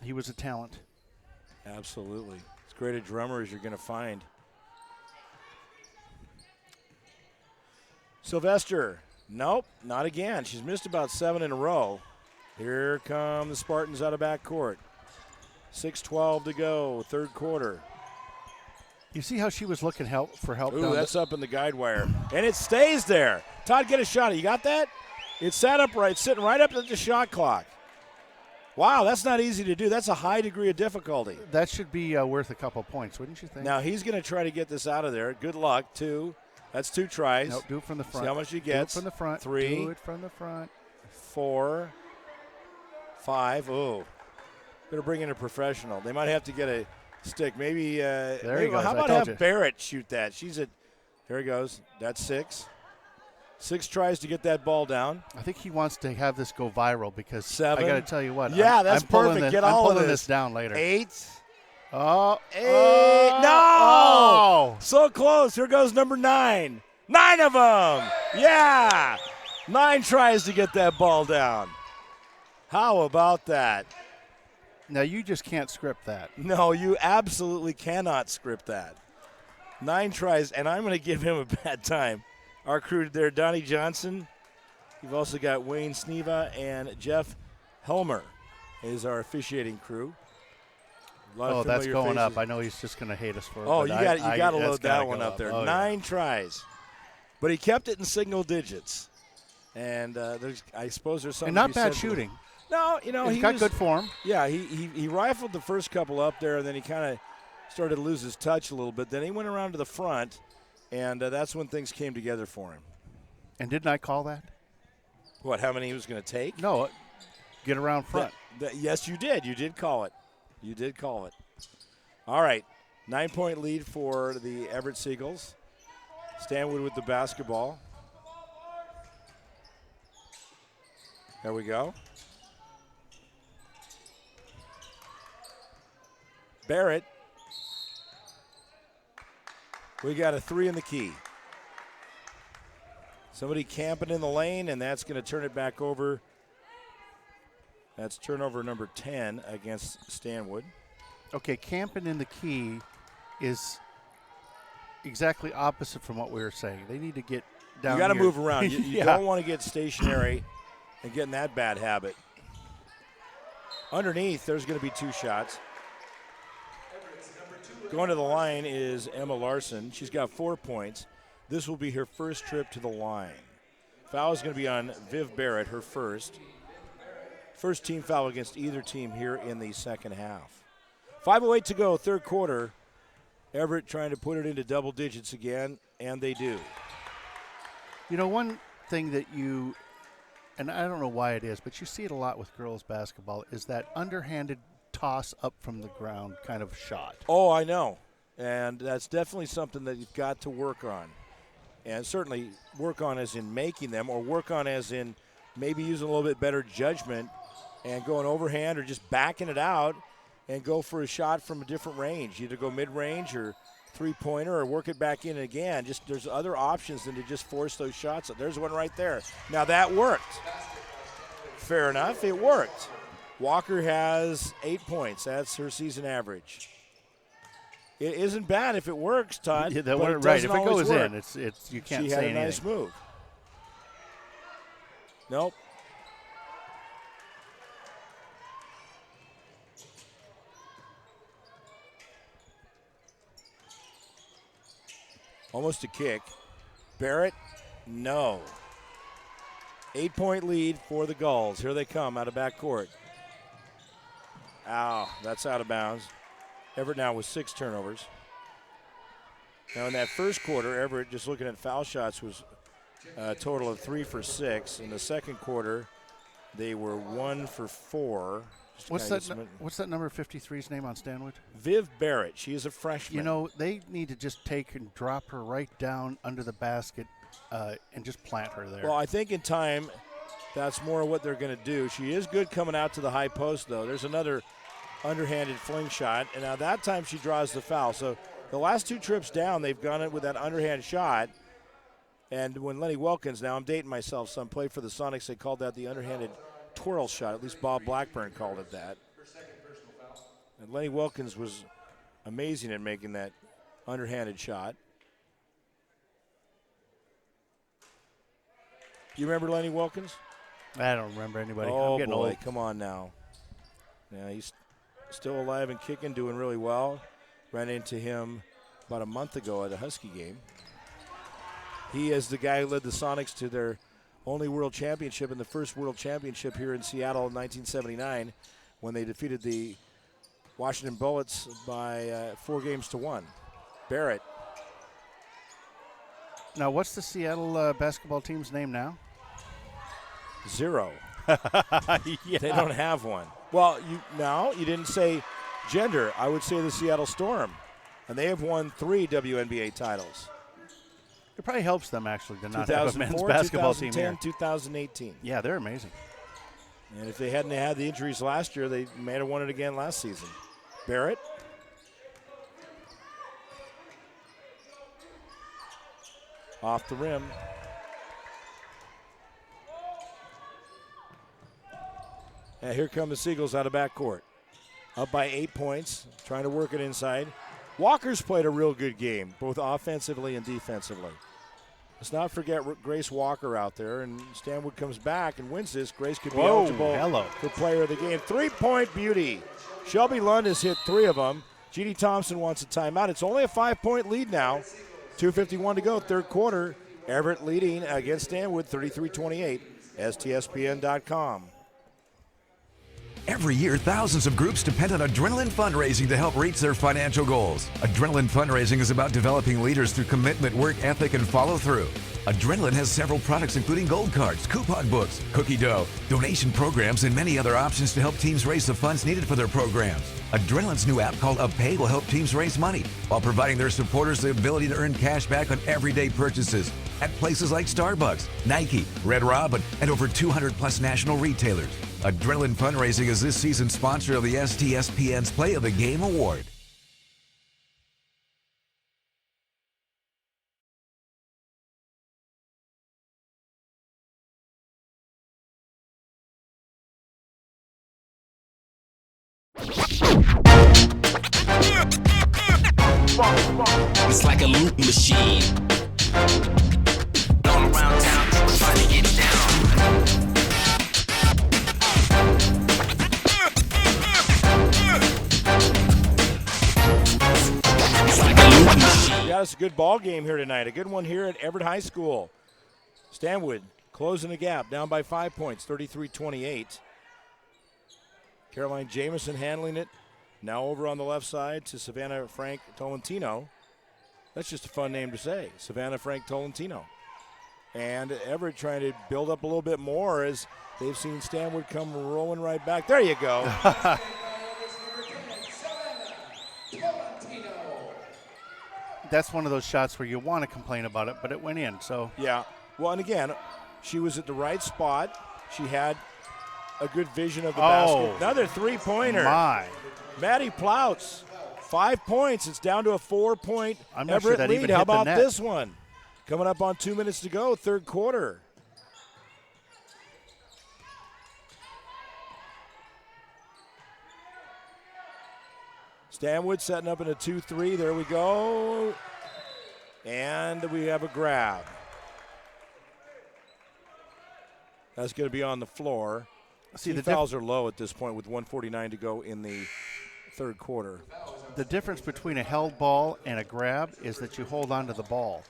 [SPEAKER 3] He was a talent.
[SPEAKER 2] Absolutely. As great a drummer as you're going to find. Sylvester, nope, not again. She's missed about 7 in a row. Here come the Spartans out of backcourt. 6:12 to go, third quarter.
[SPEAKER 3] You see how she was looking for help?
[SPEAKER 2] Ooh, that's up in the guide wire. And it stays there. Todd, get a shot. You got that? It's sat upright, sitting right up at the shot clock. Wow, that's not easy to do. That's a high degree of difficulty.
[SPEAKER 3] That should be worth a couple points, wouldn't you think?
[SPEAKER 2] Now he's going to try to get this out of there. Good luck. 2. That's 2 tries.
[SPEAKER 3] Nope, do it from the front.
[SPEAKER 2] See how much he gets.
[SPEAKER 3] Do it from the front.
[SPEAKER 2] 3.
[SPEAKER 3] Do it from the front.
[SPEAKER 2] 4. 5. Oh, better bring in a professional. They might have to get a stick. Maybe.
[SPEAKER 3] There he goes.
[SPEAKER 2] How about have Barrett shoot that? There he goes. That's 6. 6 tries to get that ball down.
[SPEAKER 3] I think he wants to have this go viral because
[SPEAKER 2] 7.
[SPEAKER 3] I got to tell you what.
[SPEAKER 2] Yeah, that's perfect. Get all of
[SPEAKER 3] pulling this down later.
[SPEAKER 2] 8.
[SPEAKER 3] 8.
[SPEAKER 2] No!
[SPEAKER 3] Oh.
[SPEAKER 2] So close. Here goes number 9. 9 of them. Yeah. 9 tries to get that ball down. How about that?
[SPEAKER 3] Now, you just can't script that.
[SPEAKER 2] No, you absolutely cannot script that. 9 tries, and I'm going to give him a bad time. Our crew there, Donnie Johnson. You've also got Wayne Sneva and Jeff Helmer is our officiating crew.
[SPEAKER 3] Oh, that's going up. I know he's just going to hate us for it.
[SPEAKER 2] Oh, you got to load that one up there.
[SPEAKER 3] Oh,
[SPEAKER 2] 9 tries. But he kept it in single digits. And I suppose there's something.
[SPEAKER 3] And not bad shooting.
[SPEAKER 2] No,
[SPEAKER 3] he's got good form.
[SPEAKER 2] Yeah, he rifled the first couple up there, and then he kind of started to lose his touch a little bit. Then he went around to the front, and that's when things came together for him.
[SPEAKER 3] And didn't I call that?
[SPEAKER 2] What, how many he was going to take?
[SPEAKER 3] No, get around front.
[SPEAKER 2] Yes, you did. You did call it. You did call it. All right, 9-point lead for the Everett Seagulls. Stanwood with the basketball. There we go. Barrett We got a 3 in the key. Somebody camping in the lane, and that's going to turn it back over. That's turnover number 10 against Stanwood.
[SPEAKER 3] Okay, camping in the key is exactly opposite from what we were saying. They need to get down.
[SPEAKER 2] You got to
[SPEAKER 3] here.
[SPEAKER 2] move around. You
[SPEAKER 3] Yeah.
[SPEAKER 2] don't want to get stationary and get in that bad habit. Underneath, there's going to be 2 shots. Going to the line is Emma Larson. She's got 4 points. This will be her first trip to the line. Foul is going to be on Viv Barrett, her first. First team foul against either team here in the second half. 5:08 to go, third quarter. Everett trying to put it into double digits again, and they do.
[SPEAKER 3] You know, one thing that you, and I don't know why it is, but you see it a lot with girls basketball, is that underhanded toss up from the ground kind of shot.
[SPEAKER 2] Oh, I know. And that's definitely something that you've got to work on. And certainly work on as in making them, or work on as in maybe using a little bit better judgment and going overhand or just backing it out and go for a shot from a different range. Either go mid-range or three-pointer or work it back in again. Just there's other options than to just force those shots. There's one right there. Now that worked. Fair enough, it worked. Walker has 8 points. That's her season average. It isn't bad if it works, Todd.
[SPEAKER 3] Yeah,
[SPEAKER 2] but it
[SPEAKER 3] right. If it
[SPEAKER 2] doesn't always
[SPEAKER 3] goes
[SPEAKER 2] work.
[SPEAKER 3] in, it's you can't
[SPEAKER 2] She
[SPEAKER 3] say
[SPEAKER 2] had a
[SPEAKER 3] anything.
[SPEAKER 2] nice move. Nope. Almost a kick. Barrett, no. 8-point lead for the Gulls. Here they come out of backcourt. Ow, that's out of bounds. Everett now with 6 turnovers. Now in that first quarter, Everett, just looking at foul shots, was a total of 3 for 6. In the second quarter, they were 1 for 4.
[SPEAKER 3] What's that number 53's name on Stanwood?
[SPEAKER 2] Viv Barrett. She is a freshman.
[SPEAKER 3] You know, they need to just take and drop her right down under the basket and just plant her there.
[SPEAKER 2] Well, I think in time, that's more what they're going to do. She is good coming out to the high post, though. There's another underhanded fling shot, and now that time she draws the foul. So the last 2 trips down, they've gone it with that underhand shot. And when Lenny Wilkins, now I'm dating myself, some played for the Sonics, they called that the underhanded twirl shot. At least Bob Blackburn called it that. And Lenny Wilkins was amazing at making that underhanded shot. You remember Lenny Wilkins?
[SPEAKER 3] I don't remember anybody.
[SPEAKER 2] Oh,
[SPEAKER 3] I'm getting
[SPEAKER 2] boy,
[SPEAKER 3] old.
[SPEAKER 2] come on now. Yeah, he's still alive and kicking, doing really well. Ran into him about a month ago at a Husky game. He is the guy who led the Sonics to their only world championship and the first world championship here in Seattle in 1979 when they defeated the Washington Bullets by 4-1. Barrett.
[SPEAKER 3] Now, what's the Seattle basketball team's name now?
[SPEAKER 2] 0.
[SPEAKER 3] Yeah.
[SPEAKER 2] They don't have one. Well, you didn't say gender. I would say the Seattle Storm. And they have won 3 WNBA titles.
[SPEAKER 3] It probably helps them, actually, to not have a men's basketball team
[SPEAKER 2] 2010,
[SPEAKER 3] here.
[SPEAKER 2] 2018.
[SPEAKER 3] Yeah, they're amazing.
[SPEAKER 2] And if they hadn't had the injuries last year, they may have won it again last season. Barrett. Off the rim. And here come the Seagulls out of backcourt. Up by 8 points, trying to work it inside. Walker's played a real good game, both offensively and defensively. Let's not forget Grace Walker out there, and Stanwood comes back and wins this. Grace could be eligible for player of the game. 3-point beauty. Shelby Lund has hit 3 of them. Jeannie Thompson wants a timeout. It's only a 5-point lead now. 2:51 to go, third quarter. Everett leading against Stanwood, 33-28. STSPN.com.
[SPEAKER 6] Every year, thousands of groups depend on Adrenaline Fundraising to help reach their financial goals. Adrenaline Fundraising is about developing leaders through commitment, work ethic, and follow-through. Adrenaline has several products including gold cards, coupon books, cookie dough, donation programs, and many other options to help teams raise the funds needed for their programs. Adrenaline's new app called UpPay will help teams raise money while providing their supporters the ability to earn cash back on everyday purchases at places like Starbucks, Nike, Red Robin, and over 200+ national retailers. Adrenaline Fundraising is this season's sponsor of the STSPN's Play of the Game Award.
[SPEAKER 9] It's like a loop machine. All around town, people trying to get down. It's like a loop machine.
[SPEAKER 2] Got us a good ball game here tonight. A good one here at Everett High School. Stanwood closing the gap, down by 5 points, 33-28. Caroline Jamison handling it. Now over on the left side to Savannah Frank Tolentino. That's just a fun name to say, Savannah Frank Tolentino. And Everett trying to build up a little bit more as they've seen Stanwood come rolling right back. There you go.
[SPEAKER 3] That's one of those shots where you want to complain about it, but it went in. So
[SPEAKER 2] Yeah. Well, and again, she was at the right spot. She had a good vision of the basket. Another three-pointer.
[SPEAKER 3] My.
[SPEAKER 2] Maddie Plouts, 5 points. It's down to a 4-point
[SPEAKER 3] I'm not
[SPEAKER 2] Everett
[SPEAKER 3] sure that
[SPEAKER 2] lead.
[SPEAKER 3] even
[SPEAKER 2] How
[SPEAKER 3] hit the
[SPEAKER 2] about
[SPEAKER 3] net.
[SPEAKER 2] this one? Coming up on 2 minutes to go, third quarter. Stanwood setting up in a 2-3. There we go. And we have a grab. That's going to be on the floor.
[SPEAKER 3] See,
[SPEAKER 2] Team
[SPEAKER 3] the
[SPEAKER 2] fouls are low at this point with 1:49 to go in the third quarter.
[SPEAKER 3] The difference between a held ball and a grab is that you hold on to the ball.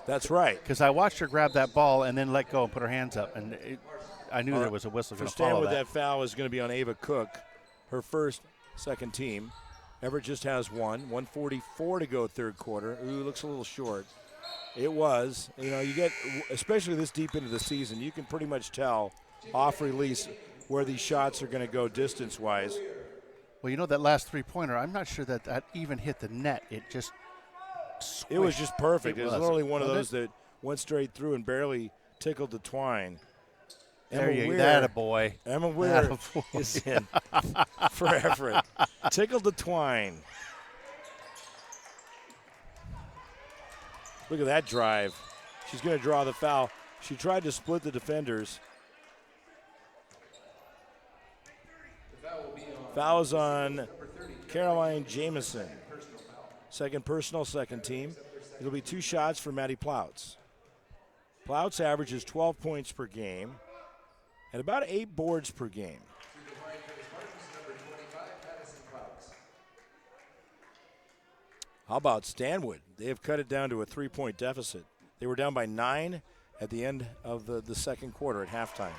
[SPEAKER 2] That's right.
[SPEAKER 3] Because I watched her grab that ball and then let go and put her hands up, and I knew there was a whistle
[SPEAKER 2] For
[SPEAKER 3] going to follow
[SPEAKER 2] Stanwood,
[SPEAKER 3] that.
[SPEAKER 2] that foul is going to be on Ava Cook, her first, second team. Everett just has one. 1:44 to go third quarter. Ooh, looks a little short. It was. You know, you get, especially this deep into the season, you can pretty much tell off release where these shots are going to go distance-wise.
[SPEAKER 3] Well, you know, that last three-pointer, I'm not sure that that even hit the net. It just
[SPEAKER 2] It was just perfect. It was literally one of
[SPEAKER 3] Wasn't
[SPEAKER 2] those that went straight through and barely tickled the twine.
[SPEAKER 3] There you go. That a boy.
[SPEAKER 2] Emma Weir
[SPEAKER 3] Attaboy.
[SPEAKER 2] is in for Everett. Tickled the twine. Look at that drive. She's going to draw the foul. She tried to split the defenders. Foul is on Caroline Jamison. Second personal, second team. It'll be 2 shots for Maddie Plouts. Plouts averages 12 points per game and about 8 boards per game. How about Stanwood? They have cut it down to a 3-point deficit. They were down by 9 at the end of the second quarter at halftime.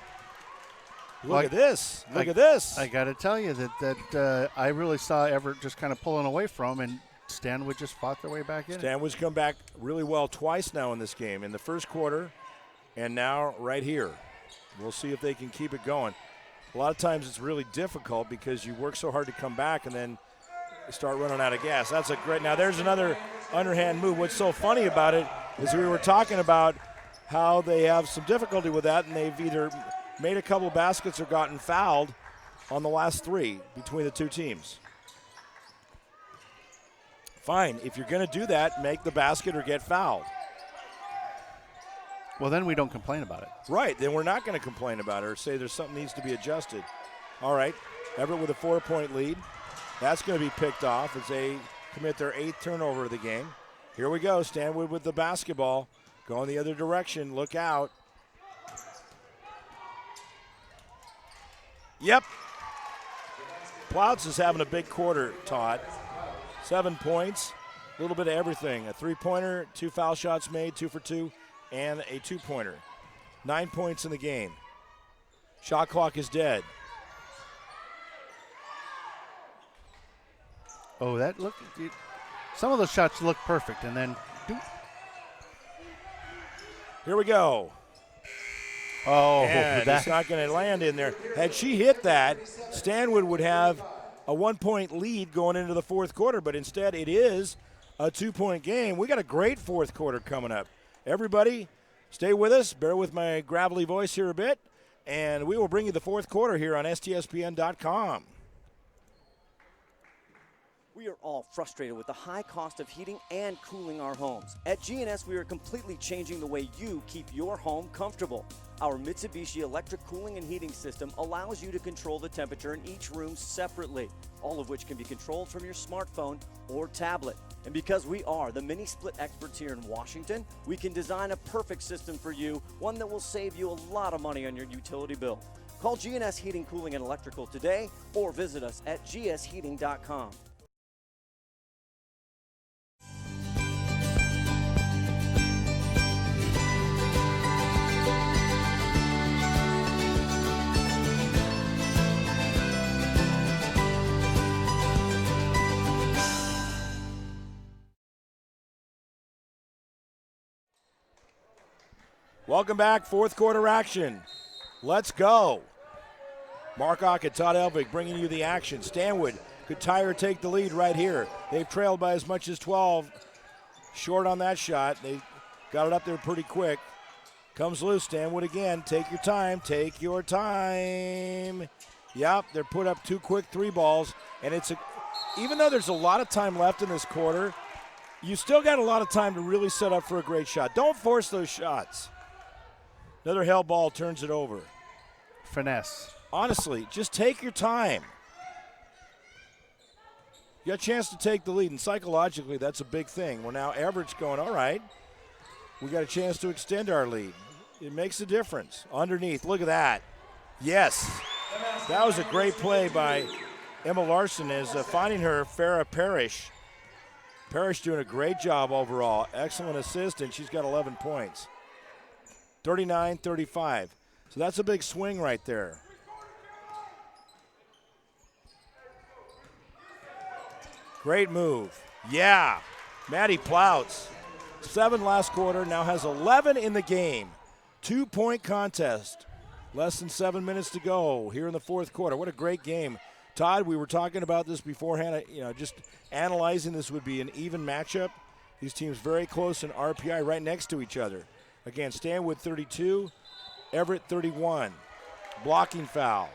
[SPEAKER 2] Look at this. Look at this.
[SPEAKER 3] I got to tell you that I really saw Everett just kind of pulling away from, and Stanwood just fought their way back in.
[SPEAKER 2] Stanwood's come back really well twice now in this game, in the first quarter and now right here. We'll see if they can keep it going. A lot of times it's really difficult because you work so hard to come back and then start running out of gas. That's a great, now there's another underhand move. What's so funny about it is we were talking about how they have some difficulty with that, and they've either made a couple baskets or gotten fouled on the last 3 between the two teams. Fine, if you're going to do that, make the basket or get fouled.
[SPEAKER 3] Well, then we don't complain about it.
[SPEAKER 2] Right, then we're not going to complain about it or say there's something needs to be adjusted. All right, Everett with a 4-point lead. That's going to be picked off as they commit their 8th turnover of the game. Here we go, Stanwood with the basketball. Going the other direction, look out. Yep. Plouts is having a big quarter, Todd. 7 points, a little bit of everything. A 3-pointer, 2 foul shots made, 2 for 2, and a 2-pointer. 9 points in the game. Shot clock is dead.
[SPEAKER 3] Oh, that look. Some of those shots look perfect, and then.
[SPEAKER 2] Here we go.
[SPEAKER 3] Oh,
[SPEAKER 2] And
[SPEAKER 3] that.
[SPEAKER 2] it's not going to land in there. Had she hit that, Stanwood would have a 1-point lead going into the fourth quarter, but instead it is a 2-point game. We got a great fourth quarter coming up. Everybody, stay with us. Bear with my gravelly voice here a bit, and we will bring you the fourth quarter here on STSPN.com.
[SPEAKER 1] We are all frustrated with the high cost of heating and cooling our homes. At GNS, we are completely changing the way you keep your home comfortable. Our Mitsubishi electric cooling and heating system allows you to control the temperature in each room separately, all of which can be controlled from your smartphone or tablet. And because we are the mini split experts here in Washington, we can design a perfect system for you, one that will save you a lot of money on your utility bill. Call GNS Heating, Cooling, and Electrical today or visit us at gsheating.com.
[SPEAKER 2] Welcome back, fourth quarter action. Let's go. Mark Ock and Todd Elvig bringing you the action. Stanwood could tie or take the lead right here. They've trailed by as much as 12. Short on that shot. They got it up there pretty quick. Comes loose, Stanwood again. Take your time, take your time. Yep, they're put up two quick three balls. And even though there's a lot of time left in this quarter, you still got a lot of time to really set up for a great shot. Don't force those shots. Another held ball turns it over.
[SPEAKER 3] Finesse.
[SPEAKER 2] Honestly, just take your time. You got a chance to take the lead, and psychologically, that's a big thing. Well, now Everett's going, all right, we got a chance to extend our lead. It makes a difference. Underneath, look at that. Yes, that was a great play by Emma Larson as finding her, Farrah Parrish. Parrish doing a great job overall. Excellent assist, and she's got 11 points. 39-35. So that's a big swing right there. Great move. Yeah. Maddie Plouts. 7 last quarter, now has 11 in the game. 2-point contest. Less than 7 minutes to go here in the fourth quarter. What a great game. Todd, we were talking about this beforehand. Just analyzing this would be an even matchup. These teams very close in RPI, right next to each other. Again, Stanwood 32, Everett 31. Blocking foul.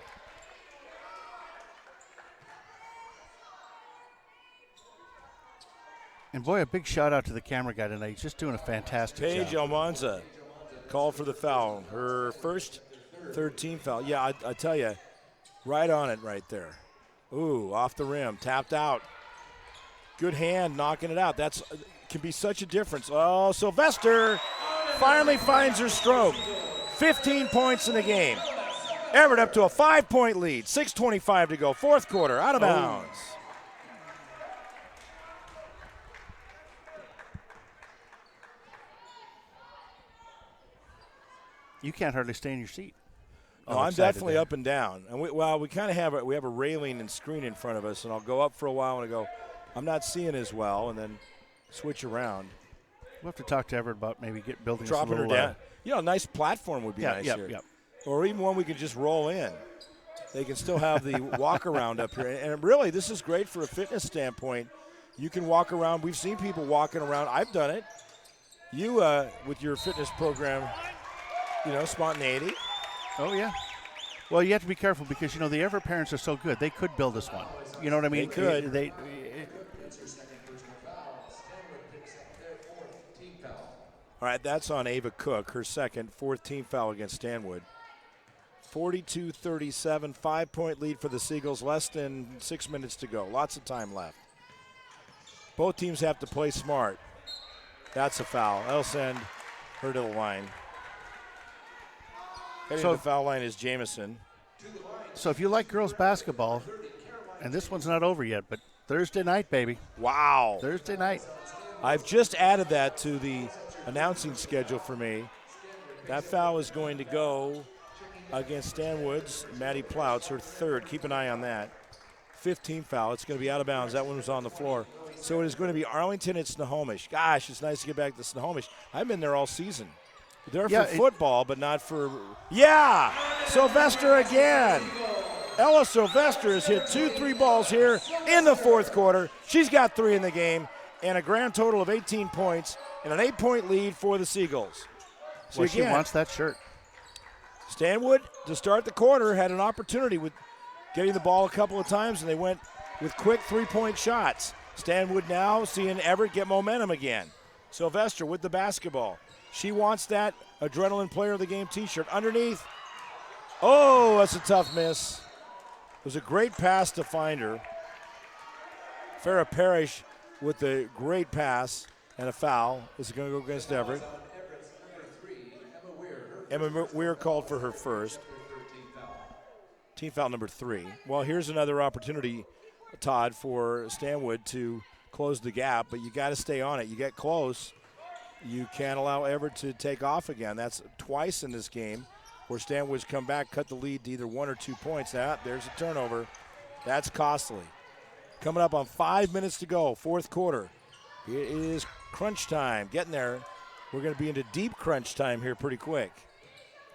[SPEAKER 3] And boy, a big shout out to the camera guy tonight. He's just doing a fantastic
[SPEAKER 2] Paige
[SPEAKER 3] job.
[SPEAKER 2] Almanza called for the foul. Her first third-team foul. Yeah, I tell you, right on it right there. Ooh, off the rim, tapped out. Good hand knocking it out. That's can be such a difference. Oh, Sylvester finally finds her stroke. 15 points in the game. Everett up to a 5-point lead. 6:25 to go. Fourth quarter, out of bounds.
[SPEAKER 3] You can't hardly stay in your seat.
[SPEAKER 2] No, I'm definitely up and down. And we kind of have we have a railing and screen in front of us, and I'll go up for a while and I go, I'm not seeing as well, and then switch around.
[SPEAKER 3] We'll have to talk to Everett about maybe building
[SPEAKER 2] dropping
[SPEAKER 3] us a
[SPEAKER 2] her
[SPEAKER 3] little,
[SPEAKER 2] down. A nice platform would be nice here.
[SPEAKER 3] Yep.
[SPEAKER 2] Or even one we could just roll in. They can still have the walk around up here. And really, this is great for a fitness standpoint. You can walk around. We've seen people walking around. I've done it. You, with your fitness program, spontaneity.
[SPEAKER 3] Oh, yeah. Well, you have to be careful because, the Everett parents are so good. They could build us one. You know what I mean?
[SPEAKER 2] They could. All right, that's on Ava Cook, her second, fourth team foul against Stanwood. 42-37, 5-point lead for the Seagulls, less than 6 minutes to go. Lots of time left. Both teams have to play smart. That's a foul. That'll send her to the line. Heading to the foul line is Jamison.
[SPEAKER 3] So if you like girls basketball, and this one's not over yet, but Thursday night, baby.
[SPEAKER 2] Wow.
[SPEAKER 3] Thursday night.
[SPEAKER 2] I've just added that to the announcing schedule for me. That foul is going to go against Stanwood's Maddie Plouts, her third. Keep an eye on that. 15th foul. It's going to be out of bounds. That one was on the floor. So it is going to be Arlington at Snohomish. Gosh, it's nice to get back to Snohomish. I've been there all season. They're for football, but not for – yeah! Sylvester again. Ella Sylvester has hit 2-3 balls here in the fourth quarter. She's got 3 in the game and a grand total of 18 points and an 8-point lead for the Seagulls. So
[SPEAKER 3] well, she wants that shirt.
[SPEAKER 2] Stanwood, to start the quarter, had an opportunity with getting the ball a couple of times, and they went with quick three-point shots. Stanwood now seeing Everett get momentum again. Sylvester with the basketball. She wants that Adrenaline Player of the Game t-shirt. Underneath. Oh, that's a tough miss. It was a great pass to find her. Farrah Parrish with the great pass and a foul. Is it going to go against Everett? Emma Weir called for her first. Team foul number 3. Well, here's another opportunity, Todd, for Stanwood to close the gap, but you got to stay on it. You get close, you can't allow Everett to take off again. That's twice in this game where Stanwood's come back, cut the lead to either 1 or 2 points. There's a turnover. That's costly. Coming up on 5 minutes to go, fourth quarter. It is crunch time. Getting there. We're going to be into deep crunch time here pretty quick.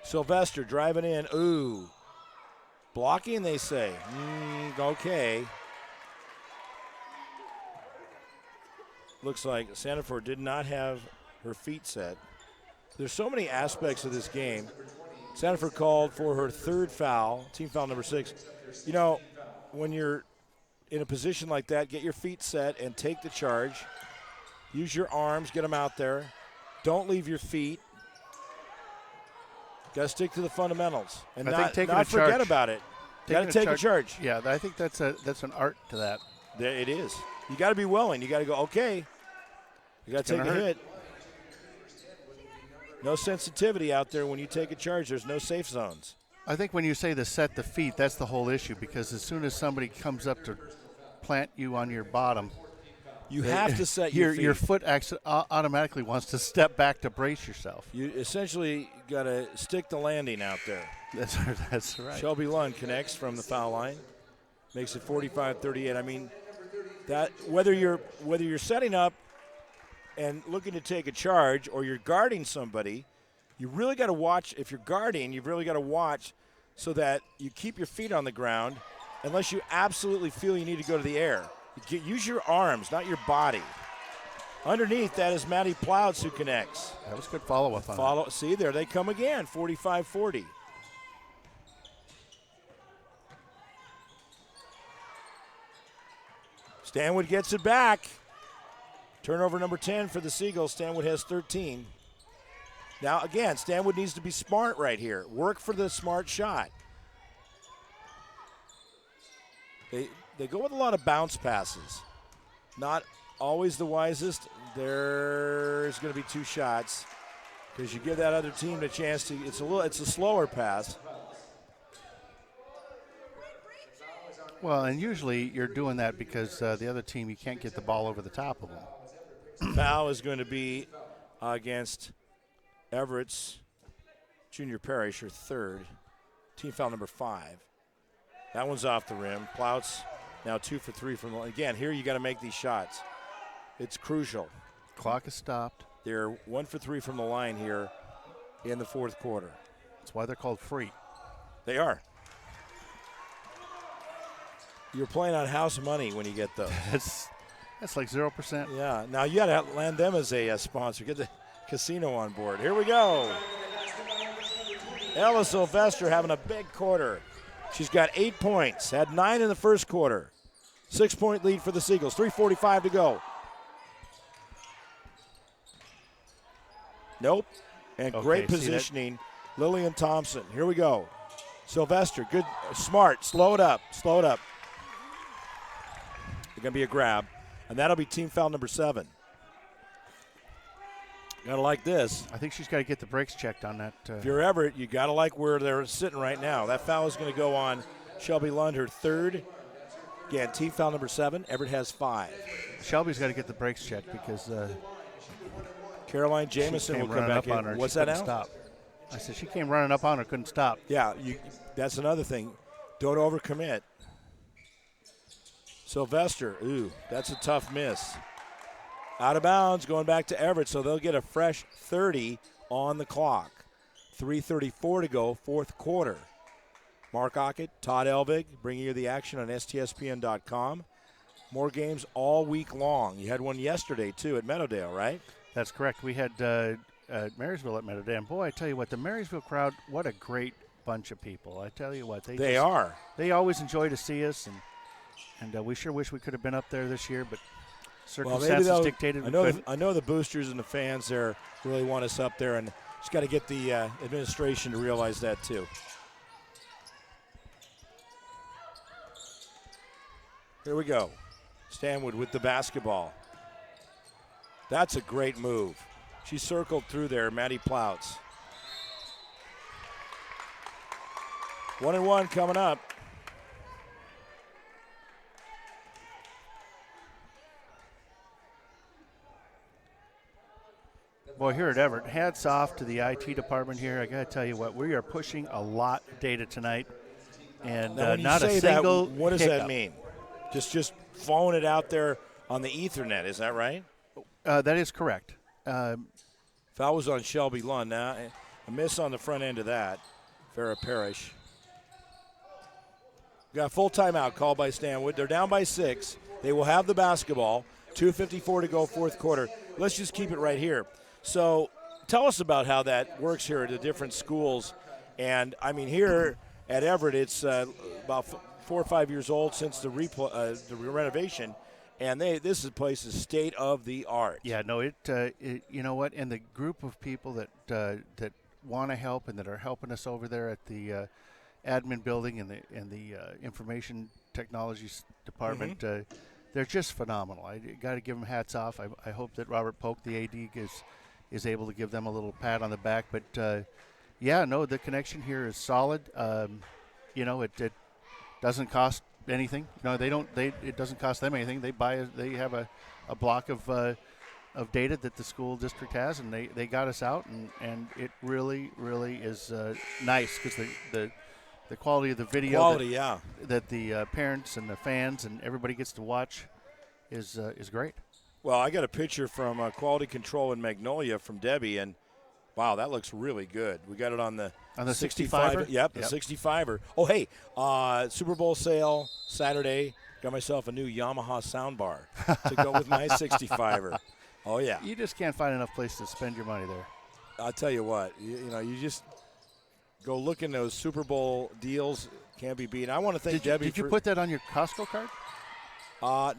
[SPEAKER 2] Sylvester driving in. Ooh. Blocking, they say. Okay. Looks like Sandiford did not have her feet set. There's so many aspects of this game. Sandiford called for her third foul, team foul number 6. You know, when you're in a position like that, get your feet set and take the charge. Use your arms, get them out there. Don't leave your feet. Got to stick to the fundamentals and not forget about it. Got to take a charge.
[SPEAKER 3] Yeah, I think that's an art to that.
[SPEAKER 2] It is. You got to be willing. You got to go, okay. You got to take a hit. No sensitivity out there when you take a charge. There's no safe zones.
[SPEAKER 3] I think when you say to set the feet, that's the whole issue, because as soon as somebody comes up to plant you on your bottom,
[SPEAKER 2] you have to set your feet.
[SPEAKER 3] Your foot automatically wants to step back to brace yourself.
[SPEAKER 2] You essentially got to stick the landing out there.
[SPEAKER 3] That's right.
[SPEAKER 2] Shelby Lund connects from the foul line, makes it 45-38. I mean, that whether you're setting up and looking to take a charge or you're guarding somebody, you really got to watch. If you're guarding, you've really got to watch so that you keep your feet on the ground unless you absolutely feel you need to go to the air. Use your arms, not your body. Underneath that is Maddie Plouts who connects.
[SPEAKER 3] That was good follow-up on that.
[SPEAKER 2] See, there they come again, 45-40. Stanwood gets it back. Turnover number 10 for the Seagulls. Stanwood has 13. Now, again, Stanwood needs to be smart right here. Work for the smart shot. They go with a lot of bounce passes. Not always the wisest. There's going to be 2 shots because you give that other team a chance to. It's a slower pass.
[SPEAKER 3] Well, and usually you're doing that because the other team, you can't get the ball over the top of them.
[SPEAKER 2] Foul is going to be against Everett's Junior Parrish, her third. Team foul number 5. That one's off the rim. Plouts now 2 for 3 from the line. Again, here you got to make these shots. It's crucial.
[SPEAKER 3] Clock is stopped.
[SPEAKER 2] They're 1 for 3 from the line here in the fourth quarter.
[SPEAKER 3] That's why they're called free.
[SPEAKER 2] They are. You're playing on house money when you get those.
[SPEAKER 3] That's like 0%.
[SPEAKER 2] Yeah. Now you got to land them as a sponsor. Get the casino on board. Here we go. Ella Sylvester having a big quarter. She's got 8 points. Had 9 in the first quarter. 6-point lead for the Seagulls. 3:45 to go. Nope. And great positioning. Lillian Thompson. Here we go. Sylvester, good, smart. Slow it up. Slow it up. It's going to be a grab. And that'll be team foul number 7. Got to like this.
[SPEAKER 3] I think she's got to get the brakes checked on that.
[SPEAKER 2] If you're Everett, you got to like where they're sitting right now. That foul is going to go on Shelby Lund, her third. Again, team foul number 7. Everett has 5.
[SPEAKER 3] Shelby's got to get the brakes checked because
[SPEAKER 2] Caroline Jamison will come back in. What's that now?
[SPEAKER 3] Stop. I said she came running up on her, couldn't stop.
[SPEAKER 2] Yeah, that's another thing. Don't overcommit. Sylvester, ooh, that's a tough miss. Out of bounds, going back to Everett, so they'll get a fresh 30 on the clock. 3:34 to go, fourth quarter. Mark Ockett, Todd Elvig, bringing you the action on STSPN.com. More games all week long. You had one yesterday, too, at Meadowdale, right?
[SPEAKER 3] That's correct. We had Marysville at Meadowdale. And boy, I tell you what, the Marysville crowd, what a great bunch of people. I tell you what. They
[SPEAKER 2] are.
[SPEAKER 3] They always enjoy to see us, And we sure wish we could have been up there this year, but
[SPEAKER 2] Well,
[SPEAKER 3] circumstances dictated we couldn't.
[SPEAKER 2] I know the boosters and the fans there really want us up there, and just got to get the administration to realize that too. Here we go. Stanwood with the basketball. That's a great move. She circled through there, Maddie Plouts. 1-1 coming up.
[SPEAKER 3] Boy, here at Everett, hats off to the IT department here. I got to tell you what, we are pushing a lot of data tonight, and
[SPEAKER 2] Now, when you
[SPEAKER 3] not
[SPEAKER 2] say
[SPEAKER 3] a single
[SPEAKER 2] that, what does
[SPEAKER 3] hiccup.
[SPEAKER 2] that mean? Just phone it out there on the Ethernet, is that right?
[SPEAKER 3] That is correct.
[SPEAKER 2] Foul was on Shelby Lund. Now, a miss on the front end of that. Farrah Parrish. Got a full timeout called by Stanwood. They're down by 6. They will have the basketball. 2:54 to go, fourth quarter. Let's just keep it right here. So tell us about how that works here at the different schools. And, I mean, here at Everett, it's about 4 or 5 years old since the renovation. And this place is state of the art.
[SPEAKER 3] Yeah, no, it you know what? And the group of people that want to help and that are helping us over there at the admin building and the information technologies department, they're just phenomenal. I got to give them hats off. I hope that Robert Polk, the AD, is able to give them a little pat on the back. But yeah, no, the connection here is solid. You know, it doesn't cost anything. No, they don't. It doesn't cost them anything. They have a block of data that the school district has, and they got us out, and it really is nice because the quality of the video that the parents and the fans and everybody gets to watch is great.
[SPEAKER 2] Well, I got a picture from Quality Control in Magnolia from Debbie, and wow, that looks really good. We got it on the
[SPEAKER 3] 65er?
[SPEAKER 2] Yep, the 65er. Oh, hey, Super Bowl sale Saturday. Got myself a new Yamaha soundbar to go with my 65er. Oh, yeah.
[SPEAKER 3] You just can't find enough place to spend your money there.
[SPEAKER 2] I'll tell you what, you know, you just go look in those Super Bowl deals. Can't be beat. I want to thank Debbie.
[SPEAKER 3] Did you put that on your Costco card?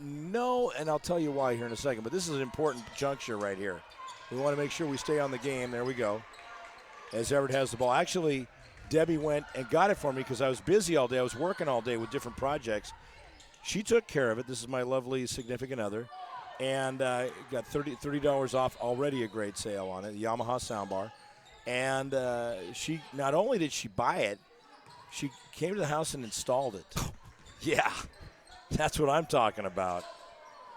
[SPEAKER 2] No, and I'll tell you why here in a second. But this is an important juncture right here. We want to make sure we stay on the game. There we go. As Everett has the ball. Actually, Debbie went and got it for me because I was busy all day. I was working all day with different projects. She took care of it. This is my lovely significant other. And got $30 off, already a great sale on it, the Yamaha soundbar. And she not only did she buy it, she came to the house and installed it. Yeah, that's what I'm talking about.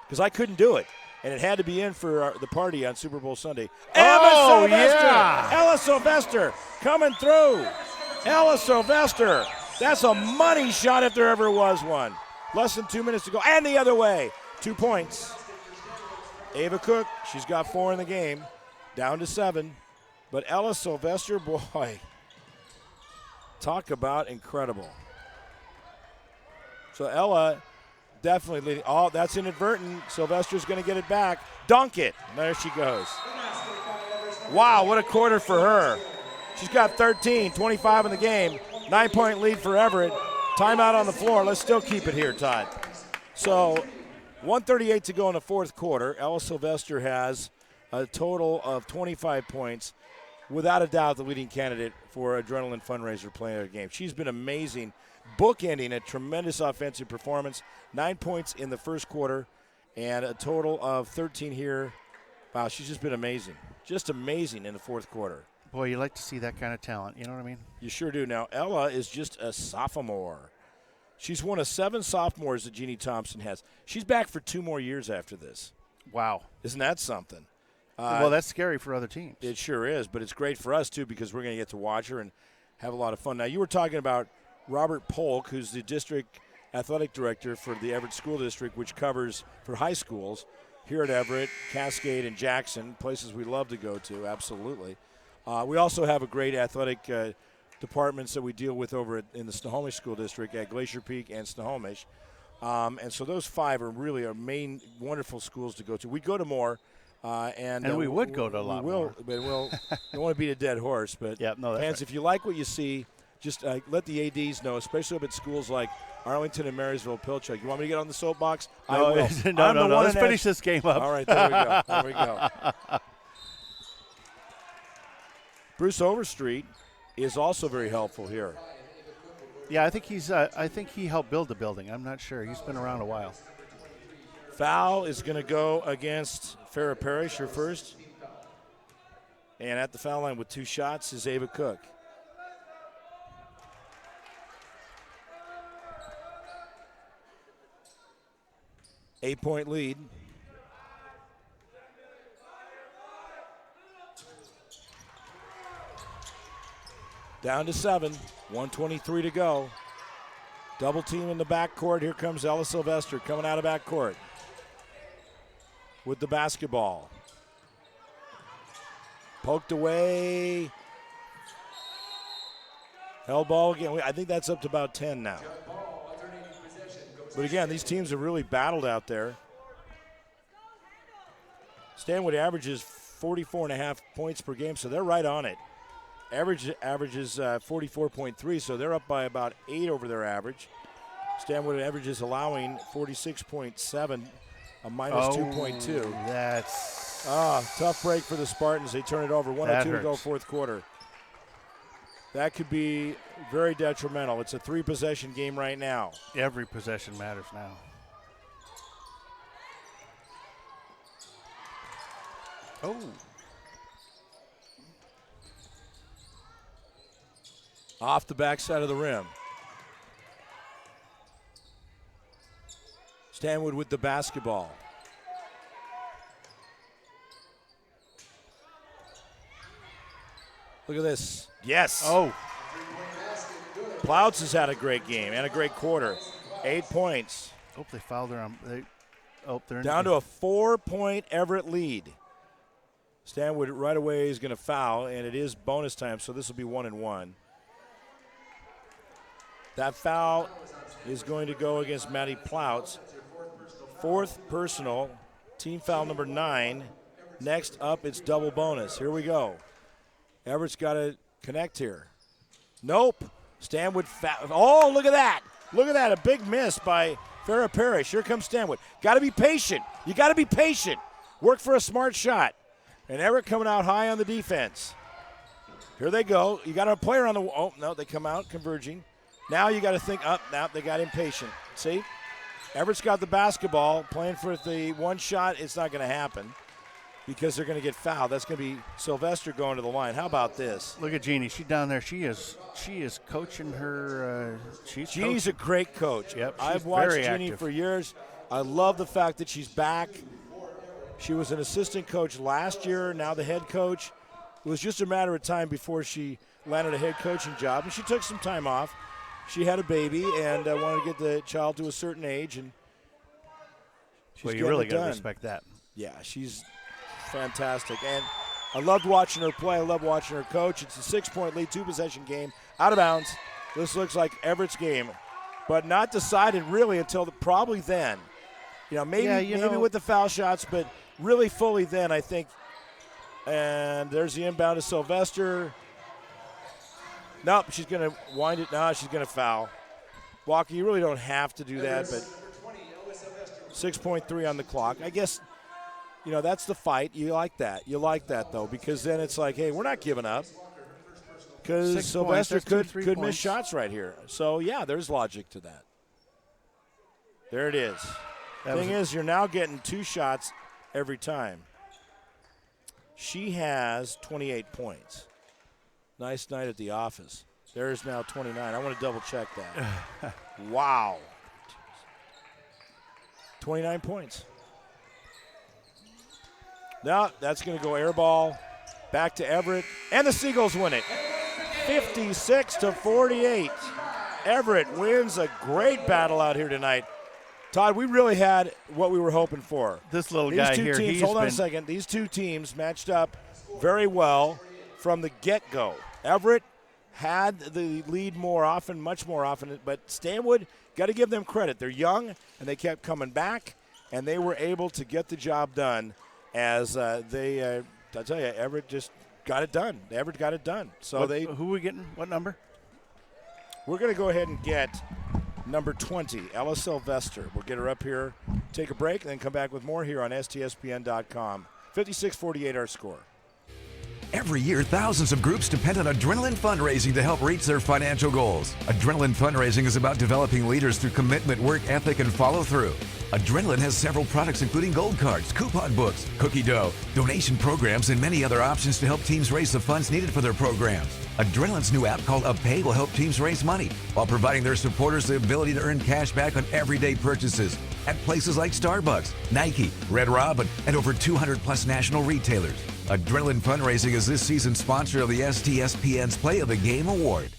[SPEAKER 2] Because I couldn't do it. And it had to be in for the party on Super Bowl Sunday.
[SPEAKER 3] Oh,
[SPEAKER 2] Emma Sylvester!
[SPEAKER 3] yeah!
[SPEAKER 2] Ella Sylvester coming through. Ella Sylvester. That's a money shot if there ever was one. Less than 2 minutes to go. And the other way. 2 points. Ava Cook, she's got 4 in the game. Down to 7. But Ella Sylvester, boy, talk about incredible. So Ella definitely leading. Oh, that's inadvertent. Sylvester's going to get it back. Dunk it. There she goes. Wow, what a quarter for her. She's got 13, 25 in the game. 9-point lead for Everett. Timeout on the floor. Let's still keep it here, Todd. So 1:38 to go in the fourth quarter. Ella Sylvester has a total of 25 points. Without a doubt, the leading candidate for Adrenaline Fundraiser Player of the Game. She's been amazing, bookending a tremendous offensive performance. 9 points in the first quarter and a total of 13 here. Wow, she's just been amazing. Just amazing in the fourth quarter.
[SPEAKER 3] Boy, you like to see that kind of talent. You know what I mean?
[SPEAKER 2] You sure do. Now, Ella is just a sophomore. She's one of 7 sophomores that Jeannie Thompson has. She's back for 2 more years after this.
[SPEAKER 3] Wow.
[SPEAKER 2] Isn't that something?
[SPEAKER 3] Well, that's scary for other teams.
[SPEAKER 2] It sure is, but it's great for us, too, because we're going to get to watch her and have a lot of fun. Now, you were talking about Robert Polk, who's the district athletic director for the Everett School District, which covers for high schools here at Everett, Cascade, and Jackson, places we love to go to, absolutely. We also have a great athletic departments that we deal with over in the Snohomish School District at Glacier Peak and Snohomish. And so those 5 are really our main wonderful schools to go to. We go to more. And
[SPEAKER 3] we would go to a lot more.
[SPEAKER 2] But we'll don't want to beat a dead horse. But
[SPEAKER 3] yeah, no, that's
[SPEAKER 2] fans,
[SPEAKER 3] right.
[SPEAKER 2] if you like what you see, just let the ADs know, especially up at schools like Arlington and Marysville, Pilchuck. You want me to get on the soapbox? I will.
[SPEAKER 3] No. Let's finish this game up.
[SPEAKER 2] All right, there we go. There we go. Bruce Overstreet is also very helpful here.
[SPEAKER 3] Yeah, I think he's. I think he helped build the building. I'm not sure. He's been around a while.
[SPEAKER 2] Foul is going to go against Farrah Parrish, her first. And at the foul line with 2 shots is Ava Cook. Eight-point lead. Down to 7, 1:23 to go. Double team in the backcourt. Here comes Ella Sylvester coming out of backcourt with the basketball. Poked away. Held ball again. I think that's up to about 10 now. But again, these teams have really battled out there. Stanwood averages 44.5 points per game, so they're right on it. Averages 44.3, so they're up by about 8 over their average. Stanwood averages allowing 46.7, a minus 2.2.
[SPEAKER 3] That's
[SPEAKER 2] tough break for the Spartans. They turn it over. 1:02 to go, fourth quarter. That could be very detrimental. It's a 3-possession game right now.
[SPEAKER 3] every possession matters now. Oh.
[SPEAKER 2] Off the backside of the rim. Stanwood with the basketball. Look at this. Yes.
[SPEAKER 3] Oh.
[SPEAKER 2] Plouts has had a great game and a great quarter. 8 points.
[SPEAKER 3] Oh, they fouled her on. They're
[SPEAKER 2] Down to a 4-point Everett lead. Stanwood right away is going to foul, and it is bonus time, so this will be 1-1. That foul is going to go against Maddie Plouts. 4th personal, team foul number 9. Next up, it's double bonus. Here we go. Everett's got to connect here. Nope. Stanwood oh, look at that. Look at that. A big miss by Farrah Parrish. Here comes Stanwood. Got to be patient. You got to be patient. Work for a smart shot. And Everett coming out high on the defense. Here they go. You got a player on the oh, no, they come out converging. Now you got to think up. Now they got impatient. See? Everett's got the basketball. Playing for the one shot. It's not going to happen because they're going to get fouled. That's going to be Sylvester going to the line. How about this?
[SPEAKER 3] Look at Jeannie. She's down there. She is coaching her.
[SPEAKER 2] Jeannie's a great coach.
[SPEAKER 3] Yep,
[SPEAKER 2] I've watched Jeannie for years. I love the fact that she's back. She was an assistant coach last year, now the head coach. It was just a matter of time before she landed a head coaching job, and she took some time off. She had a baby and wanted to get the child to a certain age, and
[SPEAKER 3] well, you really got to respect that.
[SPEAKER 2] Yeah, she's fantastic, and I loved watching her play. I love watching her coach. It's a 6-point lead, 2-possession game, out of bounds. This looks like Everett's game, but not decided really until probably then. You know, maybe with the foul shots, but really fully then, I think. And there's the inbound to Sylvester. Nope, she's going to wind it. No, she's going to foul. Walker, you really don't have to do that, but 6.3 on the clock. I guess, you know, that's the fight. You like that. You like that, though, because then it's like, hey, we're not giving up. Because Sylvester could miss shots right here. So, yeah, there's logic to that. There it is. Thing is, you're now getting 2 shots every time. She has 28 points. Nice night at the office. There's now 29. I want to double check that. Wow. 29 points. Now that's going to go air ball back to Everett. And the Seagulls win it. 56-48. Everett wins a great battle out here tonight. Todd, we really had what we were hoping for.
[SPEAKER 3] This little guy here,
[SPEAKER 2] teams, hold on a second. These two teams matched up very well from the get-go. Everett had the lead more often, much more often, but Stanwood, got to give them credit. They're young, and they kept coming back, and they were able to get the job done as I tell you, Everett just got it done. Everett got it done. So
[SPEAKER 3] who are we getting? What number?
[SPEAKER 2] We're going to go ahead and get number 20, Ella Sylvester. We'll get her up here, take a break, and then come back with more here on STSPN.com. 56-48 our score.
[SPEAKER 6] Every year, thousands of groups depend on Adrenaline Fundraising to help reach their financial goals. Adrenaline Fundraising is about developing leaders through commitment, work ethic, and follow-through. Adrenaline has several products including gold cards, coupon books, cookie dough, donation programs, and many other options to help teams raise the funds needed for their programs. Adrenaline's new app called UpPay will help teams raise money while providing their supporters the ability to earn cash back on everyday purchases at places like Starbucks, Nike, Red Robin, and over 200 plus national retailers. Adrenaline Fundraising is this season's sponsor of the STSPN's Play of the Game Award.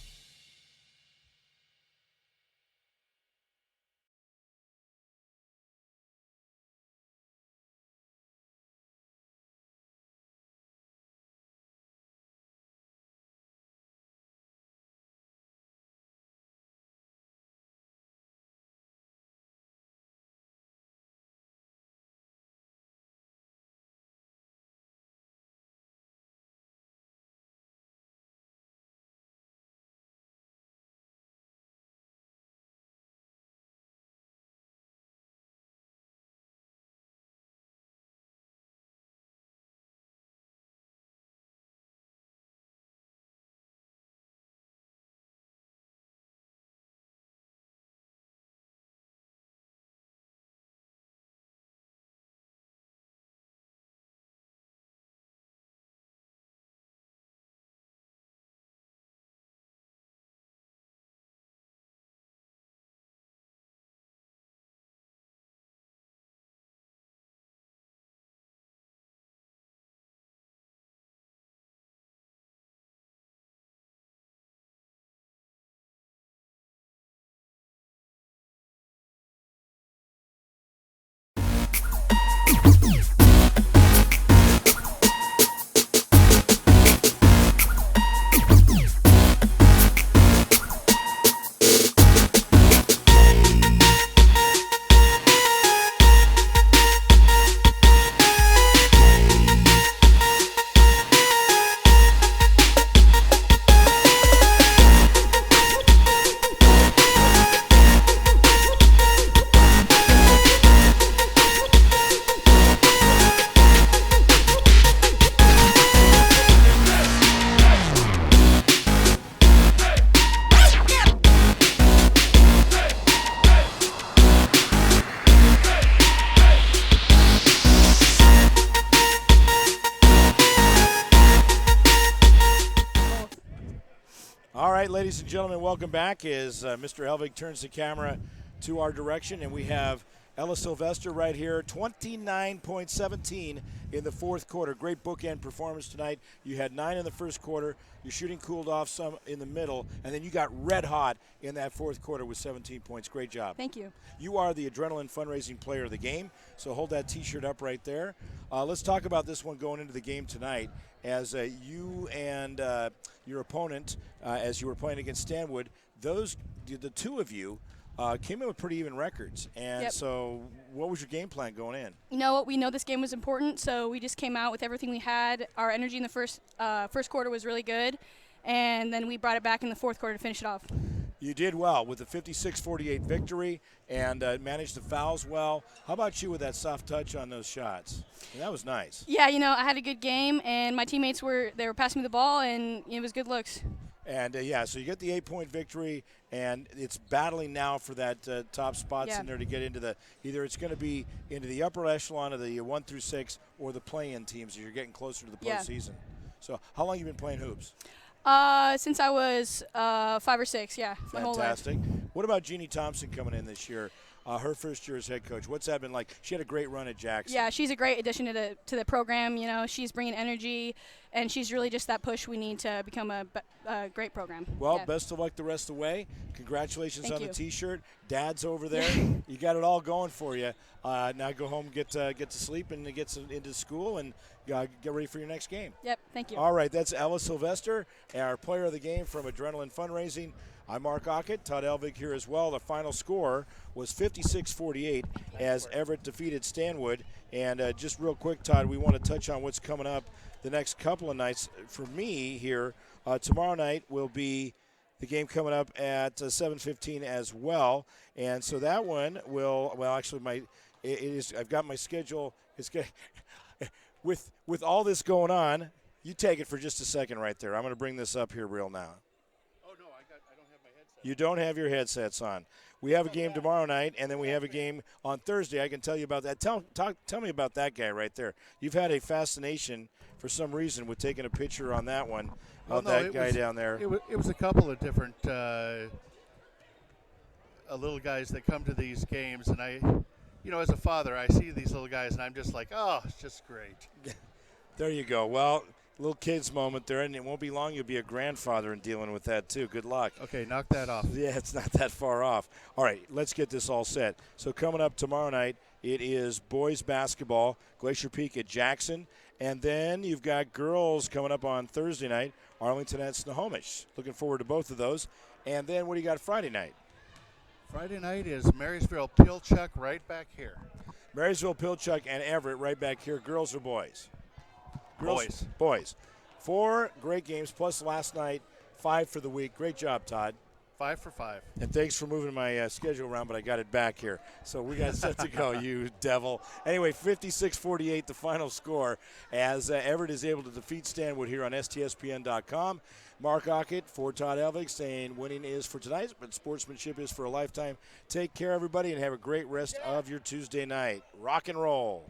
[SPEAKER 2] All right, ladies and gentlemen, welcome back as Mr. Helvig turns the camera to our direction, and we have Ella Sylvester right here, 29.17 in the fourth quarter. Great bookend performance tonight. You had 9 in the first quarter. Your shooting cooled off some in the middle, and then you got red hot in that fourth quarter with 17 points. Great job.
[SPEAKER 10] Thank you.
[SPEAKER 2] You are the Adrenaline Fundraising Player of the Game, so hold that T-shirt up right there. Let's talk about this one going into the game tonight as you and your opponent, as you were playing against Stanwood, the two of you came in with pretty even records. And
[SPEAKER 10] Yep.
[SPEAKER 2] So what was your game plan going in?
[SPEAKER 10] You know what? We know this game was important, so we just came out with everything we had. Our energy in the first quarter was really good, and then we brought it back in the fourth quarter to finish it off.
[SPEAKER 2] You did well with the 56-48 victory and managed the fouls well. How about you with that soft touch on those shots? That was nice.
[SPEAKER 10] Yeah, you know, I had a good game, and my teammates were passing me the ball, and it was good looks.
[SPEAKER 2] And, so you get the 8-point victory, and it's battling now for that top spots in there to get into either it's going to be into the upper echelon of the 1 through 6 or the play-in teams as you're getting closer to the postseason. So how long have you been playing hoops?
[SPEAKER 10] Since I was 5 or 6, my whole life.
[SPEAKER 2] Fantastic. What about Jeannie Thompson coming in this year? Her first year as head coach. What's that been like? She had a great run at Jackson.
[SPEAKER 10] Yeah, she's a great addition to the program. You know, she's bringing energy, and she's really just that push we need to become a great program.
[SPEAKER 2] Well, best of luck the rest of the way. Congratulations on the T-shirt. Dad's over there. You got it all going for you. Now go home, get to sleep, and get into school, and get ready for your next game.
[SPEAKER 10] Yep, thank you.
[SPEAKER 2] All right, that's Ella Sylvester, our player of the game from Adrenaline Fundraising. I'm Mark Ockett, Todd Elvig here as well. The final score was 56-48 as Everett defeated Stanwood. And just real quick, Todd, we want to touch on what's coming up the next couple of nights. For me here, tomorrow night will be the game coming up at 7:15 as well. And so that one will, well, actually, it is. I've got my schedule. It's good. With all this going on, you take it for just a second right there. I'm going to bring this up here real now.
[SPEAKER 3] Oh, no, I don't have my headset.
[SPEAKER 2] You don't have your headsets on. We have a game tomorrow night, and then we have a game on Thursday. I can tell you about that. Tell me about that guy right there. You've had a fascination for some reason with taking a picture on that one of that guy down there.
[SPEAKER 3] It was a couple of different little guys that come to these games, and I, as a father, I see these little guys, and I'm just like, oh, it's just great.
[SPEAKER 2] There you go. Well, little kids moment there, and it won't be long. You'll be a grandfather and dealing with that too. Good luck.
[SPEAKER 3] Okay, knock that off.
[SPEAKER 2] Yeah, it's not that far off. All right, let's get this all set. So coming up tomorrow night, it is boys basketball, Glacier Peak at Jackson. And then you've got girls coming up on Thursday night, Arlington at Snohomish. Looking forward to both of those. And then what do you got Friday night?
[SPEAKER 3] Friday night is Marysville Pilchuck right back here.
[SPEAKER 2] Marysville Pilchuck and Everett right back here. Girls or boys?
[SPEAKER 3] Boys.
[SPEAKER 2] Boys. 4 great games, plus last night, 5 for the week. Great job, Todd.
[SPEAKER 3] 5 for 5.
[SPEAKER 2] And thanks for moving my schedule around, but I got it back here. So we got set to go, you devil. Anyway, 56-48 the final score as Everett is able to defeat Stanwood here on STSPN.com. Mark Ockett for Todd Elvig saying winning is for tonight, but sportsmanship is for a lifetime. Take care, everybody, and have a great rest of your Tuesday night. Rock and roll.